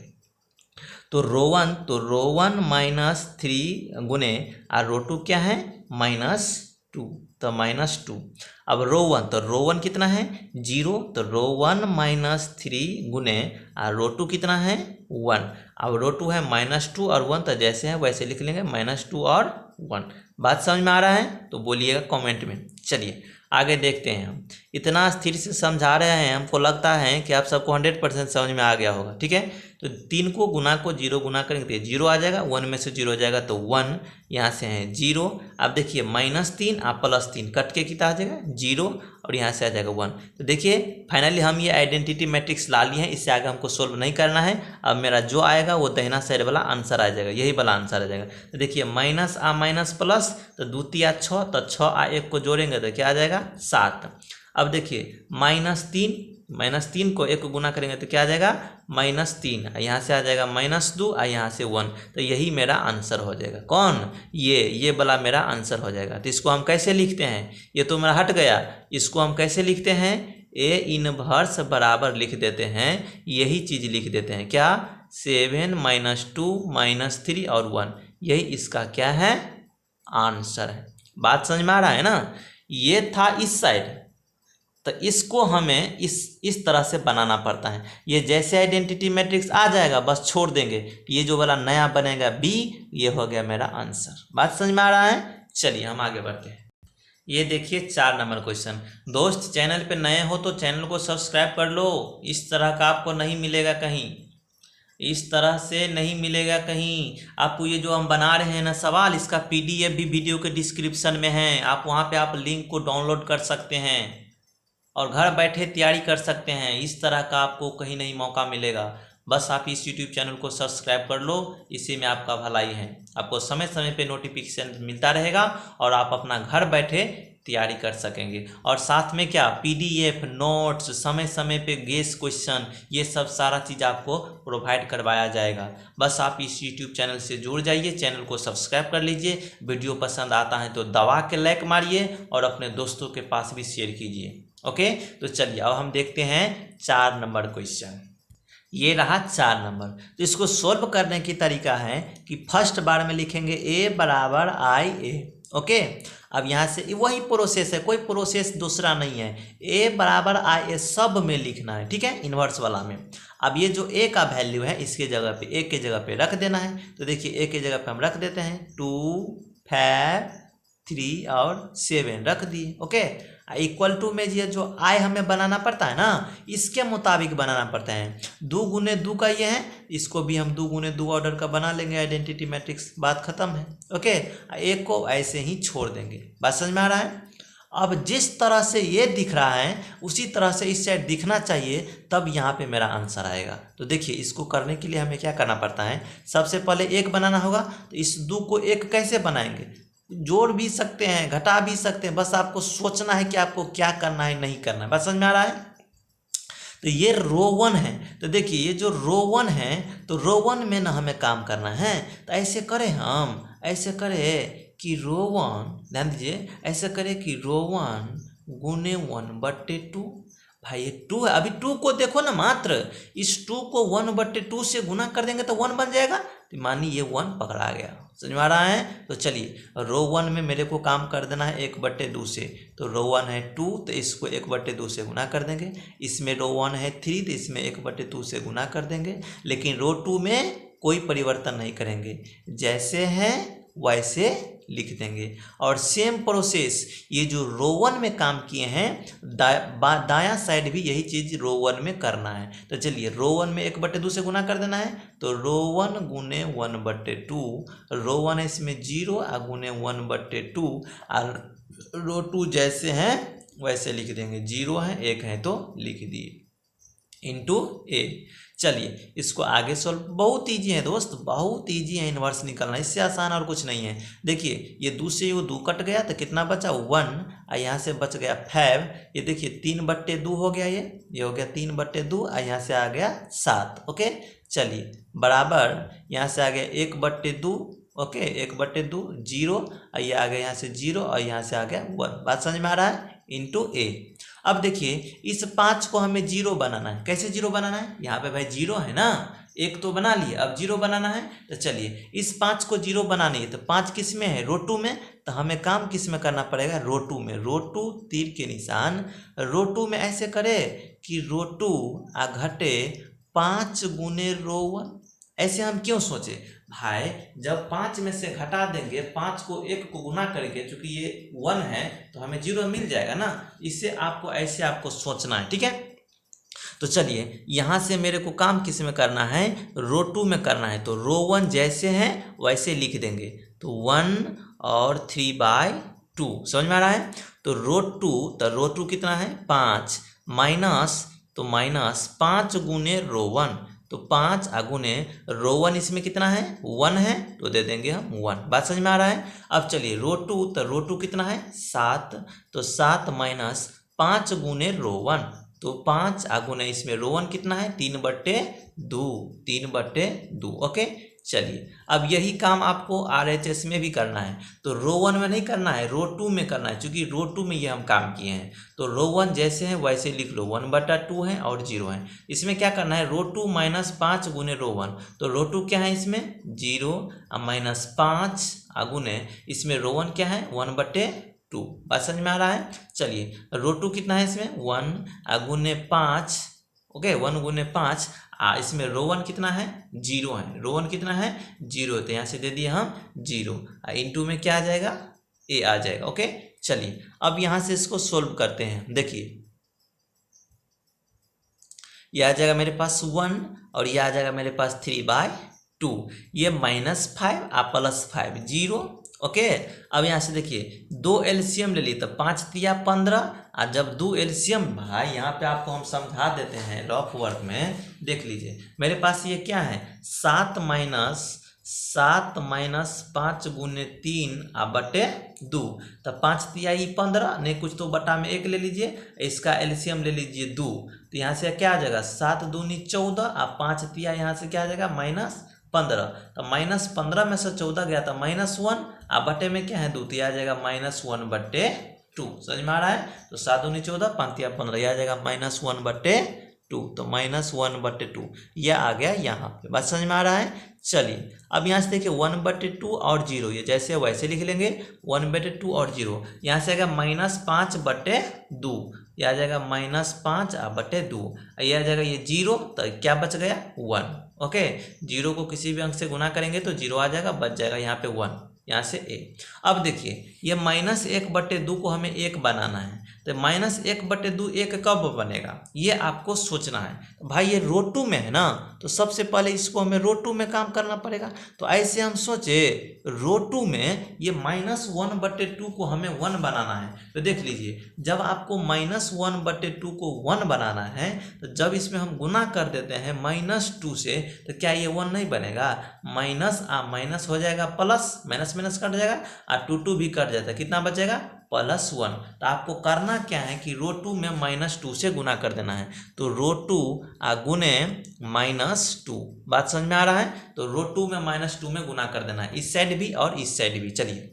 तो रो 1 माइनस 3 गुने और रो 2 क्या है माइनस 2, तो माइनस 2। अब रो 1 तो रो 1 कितना है 0, तो रो 1 माइनस 3 गुने और रो 2 कितना है 1। अब रो 2 है माइनस 2 और 1, तो जैसे है वैसे लिख लेंगे माइनस 2 और 1। बात समझ में आ रहा है तो बोलिएगा कमेंट में। चलिए आगे देखते हैं। हम इतना स्थिर से समझा रहे हैं, हमको लगता है कि आप सबको 100% समझ में आ गया होगा। ठीक है तो 3 को गुना को 0 गुना करेंगे तो 0 आ जाएगा, 1 में से 0 हो जाएगा तो 1, यहाँ से है 0। अब देखिए माइनस 3 प्लस 3 कट के कितना आ जाएगा 0, और यहाँ से आ जाएगा 1। तो देखिए फाइनली हम ये आइडेंटिटी मैट्रिक्स ला लिए हैं, इससे आगे हमको सोल्व नहीं करना है। अब मेरा जो आएगा वो दाहिना साइड वाला आंसर आ जाएगा, यही वाला आंसर आ जाएगा। तो देखिए माइनस माइनस प्लस, तो 2 3 6, तो 6 1 को जोड़ेंगे तो क्या आ जाएगा 7। अब देखिए माइनस 3 को 1 को गुना करेंगे तो क्या आ जाएगा -3, यहाँ से आ जाएगा -2 और यहाँ से 1, तो यही मेरा आंसर हो जाएगा। कौन ये वाला मेरा आंसर हो जाएगा। तो इसको हम कैसे लिखते हैं, ये तो मेरा हट गया, इसको हम कैसे लिखते हैं A इनवर्स बराबर लिख देते हैं, यही चीज़ लिख देते हैं क्या 7 -2 -3 और 1, यही इसका क्या है आंसर है। बात समझ में आ रहा है ना। ये था इस साइड, तो इसको हमें इस तरह से बनाना पड़ता है। ये जैसे आइडेंटिटी मैट्रिक्स आ जाएगा बस छोड़ देंगे, ये जो वाला नया बनेगा B, ये हो गया मेरा आंसर। बात समझ में आ रहा है। चलिए हम आगे बढ़ते हैं। ये देखिए 4 नंबर क्वेश्चन। दोस्त चैनल पे नए हो तो चैनल को सब्सक्राइब कर लो, इस तरह का आपको नहीं मिलेगा कहीं, इस तरह से नहीं मिलेगा कहीं आपको। ये जो हम बना रहे हैं ना सवाल, इसका PDF भी वीडियो के डिस्क्रिप्शन में है, आप वहाँ पे आप लिंक को डाउनलोड कर सकते हैं और घर बैठे तैयारी कर सकते हैं। इस तरह का आपको कहीं नहीं मौका मिलेगा। बस आप इस यूट्यूब चैनल को सब्सक्राइब कर लो, इसी में आपका भलाई है। आपको समय समय पे नोटिफिकेशन मिलता रहेगा और आप अपना घर बैठे तैयारी कर सकेंगे। और साथ में क्या, पीडीएफ, नोट्स, समय समय पे गेस क्वेश्चन, ये सब सारा चीज़ आपको प्रोवाइड करवाया जाएगा। बस आप इस यूट्यूब चैनल से जुड़ जाइए, चैनल को सब्सक्राइब कर लीजिए, वीडियो पसंद आता है तो दबा के लाइक मारिए और अपने दोस्तों के पास भी शेयर कीजिए। ओके, तो चलिए अब हम देखते हैं 4 नंबर क्वेश्चन। ये रहा 4 नंबर। तो इसको सोल्व करने की तरीका है कि फर्स्ट बार में लिखेंगे a बराबर आई ए। ओके, अब यहाँ से वही प्रोसेस है, कोई प्रोसेस दूसरा नहीं है। a बराबर आई ए सब में लिखना है, ठीक है, इन्वर्स वाला में। अब ये जो a का वैल्यू है इसके जगह पे, a के जगह पे रख देना है। तो देखिए a के जगह पे हम रख देते हैं 2, 5, 3 और 7 रख दिए। ओके, इक्वल टू में ये जो आई हमें बनाना पड़ता है ना, इसके मुताबिक बनाना पड़ता है। 2 गुने 2 का ये है, इसको भी हम 2 गुने 2 ऑर्डर का बना लेंगे, आइडेंटिटी मैट्रिक्स, बात खत्म है। ओके, एक को ऐसे ही छोड़ देंगे। बात समझ में आ रहा है? अब जिस तरह से ये दिख रहा है उसी तरह से इस साइड दिखना चाहिए, तब यहाँ पे मेरा आंसर आएगा। तो देखिए इसको करने के लिए हमें क्या करना पड़ता है, सबसे पहले 1 बनाना होगा। तो इस 2 को 1 कैसे बनाएंगे, जोड़ भी सकते हैं, घटा भी सकते हैं, बस आपको सोचना है कि आपको क्या करना है, नहीं करना है। बस समझ में आ रहा है? तो ये रो 1 है। तो देखिए ये जो रो 1 है, तो रो 1 में ना हमें काम करना है। तो ऐसे करें, हम ऐसे करें कि रो 1, ध्यान दीजिए, ऐसे करें कि रो 1 गुने 1/2। भाई ये 2 है, अभी 2 को देखो ना, मात्र इस 2 को 1/2 से गुना कर देंगे तो 1 बन जाएगा। तो मानिए ये 1 पकड़ा गया। समझ में आ रहा है? तो चलिए रो 1 में मेरे को काम कर देना है 1/2 से। तो रो 1 है 2, तो इसको 1/2 से गुना कर देंगे। इसमें रो 1 है 3, तो इसमें 1/2 से गुना कर देंगे। लेकिन रो 2 में कोई परिवर्तन नहीं करेंगे, जैसे हैं वैसे लिख देंगे। और सेम प्रोसेस ये जो रो 1 में काम किए हैं, दायां साइड भी यही चीज रो 1 में करना है। तो चलिए रो 1 में 1/2 से गुना कर देना है। तो रो 1 गुने 1/2, रो 1 है इसमें 0 गुने 1/2, और रो 2 जैसे हैं वैसे लिख देंगे, 0 है 1 है तो लिख दिए, इंटू ए। चलिए इसको आगे सोल्व, बहुत ईजी है दोस्त, बहुत ईजी है इन्वर्स निकालना, इससे आसान और कुछ नहीं है। देखिए ये 2 से वो 2 कट गया तो कितना बचा 1, और यहाँ से बच गया 5। ये देखिए 3/2 हो गया, ये हो गया 3/2, और यहाँ से आ गया 7। ओके, चलिए बराबर यहाँ से आ गया 1/2। ओके, 1/2 0, और ये आ गया यहाँ से 0, और यहाँ से आ गया 1। बात समझ में आ रहा है? इंटू ए। अब देखिए इस 5 को हमें 0 बनाना है। कैसे 0 बनाना है, यहाँ पे भाई 0 है ना, 1 तो बना लिए, अब 0 बनाना है। तो चलिए इस 5 को 0 बनानी है। तो 5 किस में है, रो 2 में। तो हमें काम किस में करना पड़ेगा, रो 2 में। रो 2 तीर के निशान, रो 2 में ऐसे करे कि रो 2 घटे 5 गुने रो 1। ऐसे हम क्यों सोचे भाई, जब 5 में से घटा देंगे, 5 को 1 को गुना करके, चूंकि ये 1 है तो हमें 0 मिल जाएगा ना। इससे आपको ऐसे आपको सोचना है, ठीक है। तो चलिए यहाँ से मेरे को काम किस में करना है, रो 2 में करना है। तो रो 1 जैसे हैं वैसे लिख देंगे। तो 1 और 3/2, समझ में आ रहा है? तो रो 2, तो रो 2 कितना है 5, माइनस, तो माइनस 5 गुने रो 1। तो 5 गुने रो 1, इसमें कितना है 1 है, तो दे देंगे हम 1। बात समझ में आ रहा है? अब चलिए रो 2, तो रो 2 कितना है 7, तो 7 माइनस 5 गुने रो 1। तो 5 गुने इसमें रो 1 कितना है 3/2, 3/2। ओके, चलिए अब यही काम आपको RHS में भी करना है। तो रो 1 में नहीं करना है, रो 2 में करना है, क्योंकि रो 2 में ये हम काम किए हैं। तो रो 1 जैसे हैं वैसे लिख लो, 1/2 है और 0 है। इसमें क्या करना है, रो 2 माइनस 5 गुने रो 1। तो रो 2 क्या है इसमें 0, माइनस 5 गुने इसमें रो 1 क्या है 1/2। बात समझ में आ रहा है? चलिए रो 2 कितना है इसमें 1 गुने 5। ओके, 1 गुने 5, इसमें रो 1 कितना है 0 है, रो 1 कितना है 0, तो यहाँ से दे दिए हम 0, इंटू में क्या आ जाएगा ए आ जाएगा। ओके, चलिए अब यहाँ से इसको सोल्व करते हैं। देखिए ये आ जाएगा मेरे पास 1, और ये आ जाएगा मेरे पास 3/2। 2, ये -5 और +5 0। ओके, अब यहाँ से देखिए 2 एलसीएम ले ली तो 5 तिया 15, और जब 2 एलसीएम, भाई यहाँ पे आपको हम समझा देते हैं रफ वर्क में, देख लीजिए मेरे पास ये क्या है 7 माइनस 5 गुने 3 आ बटे 2, तो 5 तिया 15, नहीं कुछ तो बटा में 1 ले लीजिए, इसका एलसीएम ले लीजिए 2, तो यहाँ से क्या आ जाएगा 7 दूनी 14, और 5 तिया यहाँ से क्या आ जाएगा -15, तो -15 में से 14 गया तो -1, और बटे में क्या है 2, तो आ जाएगा -1/2। समझ में आ रहा है, तो 7 दूनी 14, 5 तिया 15, यह आ जाएगा -1/2, तो -1/2 यह आ गया यहाँ पे। बात समझ में आ रहा है। चलिए अब यहाँ से देखिए 1/2 और 0, ये जैसे वैसे लिख लेंगे, 1/2 और 0, यहाँ से आएगा -5/2, यह आ जाएगा -5/2, यह आ जाएगा ये 0, तो क्या बच गया 1। ओके, 0 को किसी भी अंक से गुना करेंगे तो 0 आ जाएगा, बच जाएगा यहाँ पे 1, यहाँ से a। अब देखिए ये -1/2 को हमें 1 बनाना है, तो -1/2 1 कब बनेगा ये आपको सोचना है। भाई ये रो 2 में है ना, तो सबसे पहले इसको हमें रो 2 में काम करना पड़ेगा। तो ऐसे हम सोचे रो 2 में ये -1/2 को हमें 1 बनाना है, तो देख लीजिए जब आपको -1/2 को 1 बनाना है, तो जब इसमें हम गुना कर देते हैं -2 से, तो क्या ये 1 नहीं बनेगा, माइनस माइनस हो जाएगा प्लस, माइनस माइनस कट जाएगा, और 2 भी कट जाता है, कितना बचेगा +1। तो आपको करना क्या है कि रो 2 में -2 से गुना कर देना है, तो रो 2 गुने -2। बात समझ में आ रहा है, तो रो 2 में -2 में गुना कर देना है, इस साइड भी और इस साइड भी। चलिए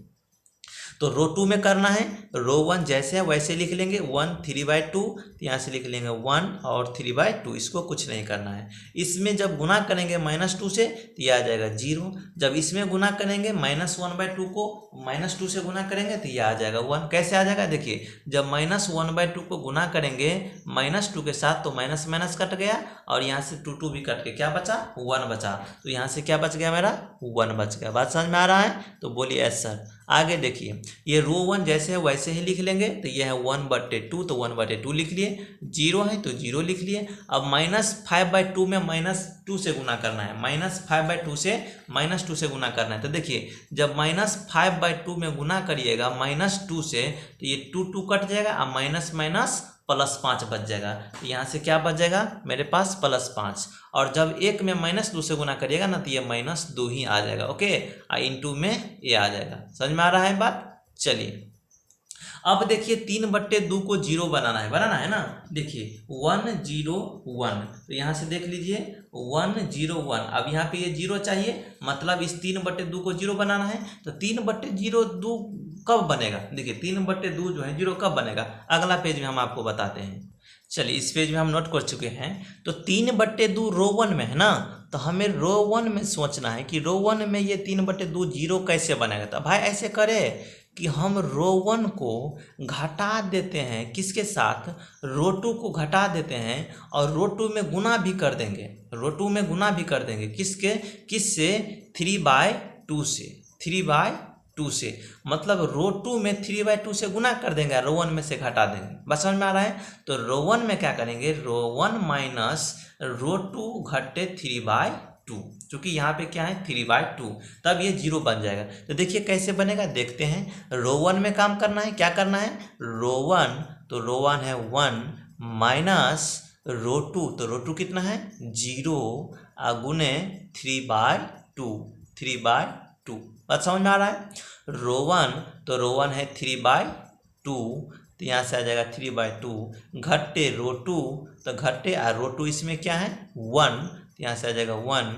तो रो 2 में करना है, रो 1 जैसे है वैसे लिख लेंगे, 1 3/2, तो यहाँ से लिख लेंगे 1 और 3/2, इसको कुछ नहीं करना है। इसमें जब गुना करेंगे -2 से तो यह आ जाएगा 0, जब इसमें गुना करेंगे -1/2 को -2 से गुना करेंगे तो यह आ जाएगा 1। कैसे आ जाएगा देखिए, जब -1/2 को गुना करेंगे -2 के साथ तो माइनस माइनस कट गया, और यहाँ से 2 भी कट के क्या बचा 1 बचा, तो यहाँ से क्या बच गया मेरा 1 बच गया। बात समझ में आ रहा है, तो बोलिए यस सर। आगे देखिए ये रो 1 जैसे है वैसे ही लिख लेंगे, तो ये है 1/2, तो 1/2 लिख लिए, 0 है तो 0 लिख लिए। अब -5/2 में -2 से गुना करना है, -5/2 से -2 से गुना करना है, तो देखिए जब -5/2 में गुना करिएगा -2 से, तो ये 2 कट जाएगा, और माइनस माइनस +5 बच जाएगा, तो यहाँ से क्या बच जाएगा मेरे पास +5, और जब 1 में -2 से गुना करिएगा ना, तो ये -2 ही आ जाएगा। ओके, इंटू में ये आ जाएगा। समझ में आ रहा है बात। चलिए अब देखिए 3/2 को 0 बनाना है ना, देखिए 1 0 1, तो यहाँ से देख लीजिए 1 0 1, अब यहाँ पे ये 0 चाहिए, मतलब इस 3/2 को 0 बनाना है, तो 3/02 कब बनेगा, देखिए 3/2 जो है 0 कब बनेगा, अगला पेज में हम आपको बताते हैं। चलिए इस पेज में हम नोट कर चुके हैं, तो 3/2 रो 1 में है ना, तो हमें रो 1 में सोचना है कि रो 1 में ये 3/2 0 कैसे बनेगा। तो भाई ऐसे करें कि हम रो 1 को घटा देते हैं, किसके साथ, रो 2 को घटा देते हैं, और रो 2 में गुना भी कर देंगे, रो 2 में गुना भी कर देंगे, किससे 3/2 से, 3/2 से, मतलब रो 2 में 3/2 से गुना कर देंगे, रो 1 में से घटा देंगे। बस समझ में आ रहा है, तो रो 1 में क्या करेंगे, रो 1 माइनस रो 2 घटे 3/2, क्योंकि यहाँ पे क्या है 3/2, तब ये 0 बन जाएगा। तो देखिए कैसे बनेगा, देखते हैं। रो 1 में काम करना है, क्या करना है, रो 1, तो रो 1 है 1 माइनस रो 2, तो रो 2 कितना है 0, गुने 3/2, 3/2। बात समझ में आ रहा है। रो 1, तो रो 1 है 3/2, तो यहाँ से आ जाएगा 3/2, घटे रो 2, तो घटे और रो 2 इसमें क्या है 1, तो यहाँ से आ जाएगा 1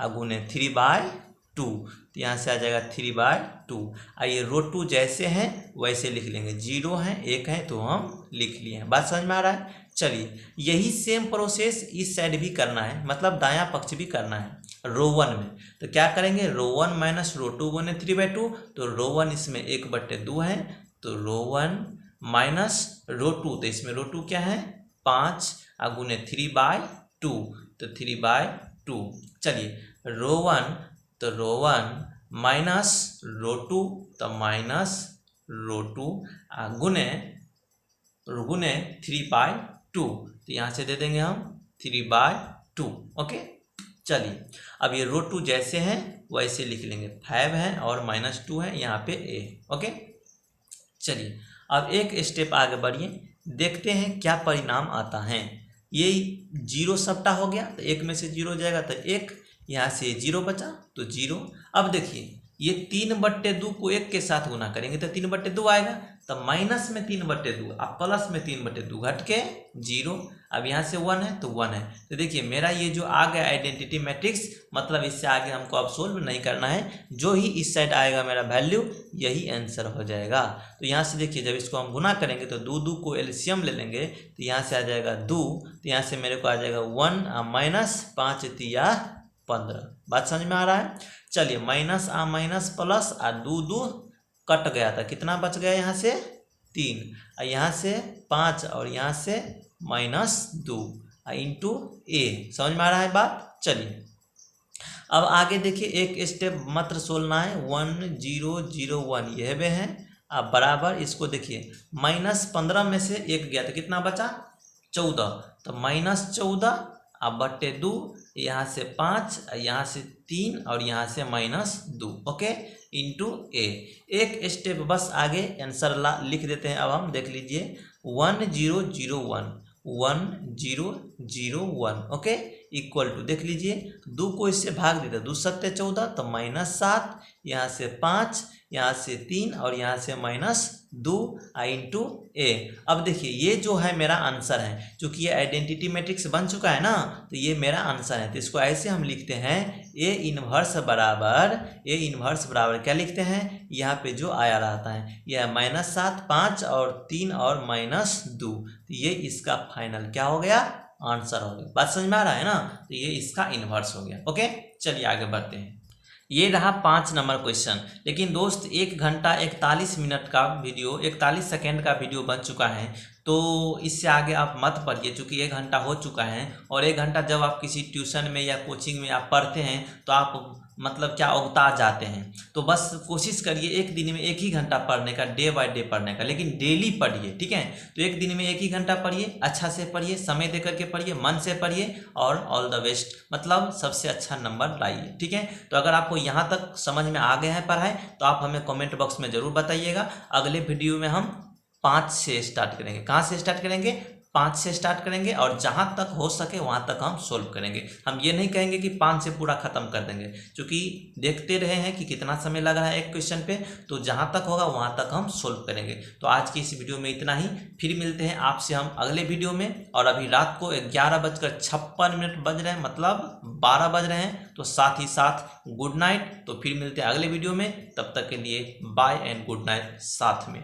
गुने 3/2, तो यहाँ से आ जाएगा 3/2। ये रो 2 जैसे हैं वैसे लिख लेंगे, 0 है 1 है तो हम लिख लिए हैं। बात समझ में आ रहा है। चलिए यही सेम प्रोसेस इस साइड भी करना है, मतलब दायां पक्ष भी करना है रो 1 में। तो क्या करेंगे, रो 1 माइनस रो 2 गुने 3/2, तो रो 1 इसमें 1/2 है, तो रो 1 माइनस रो 2, तो इसमें रो 2 क्या है 5 गुने 3/2, तो 3/2। चलिए रो 1, तो रो 1 माइनस रो 2, तो माइनस रो 2 गुने 3/2, तो यहाँ से दे देंगे हम 3/2। ओके, चलिए अब ये रो 2 जैसे हैं वैसे लिख लेंगे, 5 है और -2 है यहाँ पे ए। ओके चलिए अब एक स्टेप आगे बढ़िए, देखते हैं क्या परिणाम आता है। ये 0 सबटा हो गया तो 1 में से 0 जाएगा तो 1, यहाँ से 0 बचा तो 0। अब देखिए ये 3/2 को 1 के साथ गुना करेंगे तो 3/2 आएगा, तो माइनस में 3/2 अब प्लस में 3/2 घट के 0। अब यहाँ से 1 है तो 1 है, तो देखिए मेरा ये जो आ गया आइडेंटिटी मैट्रिक्स, मतलब इससे आगे हमको अब सोल्व नहीं करना है, जो ही इस साइड आएगा मेरा वैल्यू यही आंसर हो जाएगा। तो यहाँ से देखिए जब इसको हम गुना करेंगे तो 2 को एलसीएम ले लेंगे तो यहाँ से आ जाएगा 2, तो यहाँ से मेरे को आ जाएगा 1 -5 तिया 15। बात समझ में आ रहा है। चलिए माइनस प्लस 2 कट गया था, कितना बच गया यहाँ से 3, और यहाँ से 5 और यहाँ से -2 इंटू ए। समझ में आ रहा है बात। चलिए अब आगे देखिए एक स्टेप मात्र सोलना है, 1 0 0 1 यह भी है। अब बराबर इसको देखिए -15 में से 1 गया तो कितना बचा 14, तो -14 अब बट्टे 2, यहाँ से 5 यहाँ से 3 और यहाँ से -2 ओके इंटू ए। एक स्टेप बस आगे आंसर लिख देते हैं। अब हम देख लीजिए 1 0 0 1 1 0 0 1 ओके इक्वल टू, देख लीजिए 2 को इससे भाग देते 2 7 14 तो -7, यहाँ से 5 यहाँ से 3 और यहाँ से -2 इंटू ए। अब देखिए ये जो है मेरा आंसर है, क्योंकि ये आइडेंटिटी मैट्रिक्स बन चुका है ना, तो ये मेरा आंसर है। तो इसको ऐसे हम लिखते हैं ए इनवर्स बराबर क्या लिखते हैं, यहाँ पे जो आया रहता है यह -7 5 और 3 और -2, तो ये इसका फाइनल क्या हो गया आंसर हो गया। बात समझ में आ रहा है ना, तो ये इसका इनवर्स हो गया। ओके चलिए आगे बढ़ते हैं। ये रहा 5 नंबर क्वेश्चन। लेकिन दोस्त 1 घंटा 41 मिनट का वीडियो 41 सेकेंड का वीडियो बन चुका है, तो इससे आगे आप मत पढ़िए, क्योंकि 1 घंटा हो चुका है। और 1 घंटा जब आप किसी ट्यूशन में या कोचिंग में आप पढ़ते हैं तो आप मतलब क्या उगता जाते हैं। तो बस कोशिश करिए एक दिन में 1 ही घंटा पढ़ने का, डे बाय डे पढ़ने का, लेकिन डेली पढ़िए, ठीक है। तो एक दिन में 1 ही घंटा पढ़िए, अच्छा से पढ़िए, समय दे करके पढ़िए, मन से पढ़िए और ऑल द बेस्ट, मतलब सबसे अच्छा नंबर लाइए, ठीक है। तो अगर आपको यहाँ तक समझ में आ गया है पढ़ाई, तो आप हमें कमेंट बॉक्स में ज़रूर बताइएगा। अगले वीडियो में हम 5 से स्टार्ट करेंगे। कहाँ से स्टार्ट करेंगे, 5 से स्टार्ट करेंगे, और जहाँ तक हो सके वहाँ तक हम सोल्व करेंगे। हम ये नहीं कहेंगे कि 5 से पूरा ख़त्म कर देंगे, क्योंकि देखते रहे हैं कि कितना समय लग रहा है एक क्वेश्चन पे, तो जहाँ तक होगा वहाँ तक हम सोल्व करेंगे। तो आज की इस वीडियो में इतना ही, फिर मिलते हैं आपसे हम अगले वीडियो में। और अभी रात को 11:56 बज रहे हैं, मतलब 12 बज रहे हैं, तो साथ ही साथ गुड नाइट। तो फिर मिलते हैं अगले वीडियो में, तब तक के लिए बाय एंड गुड नाइट साथ में।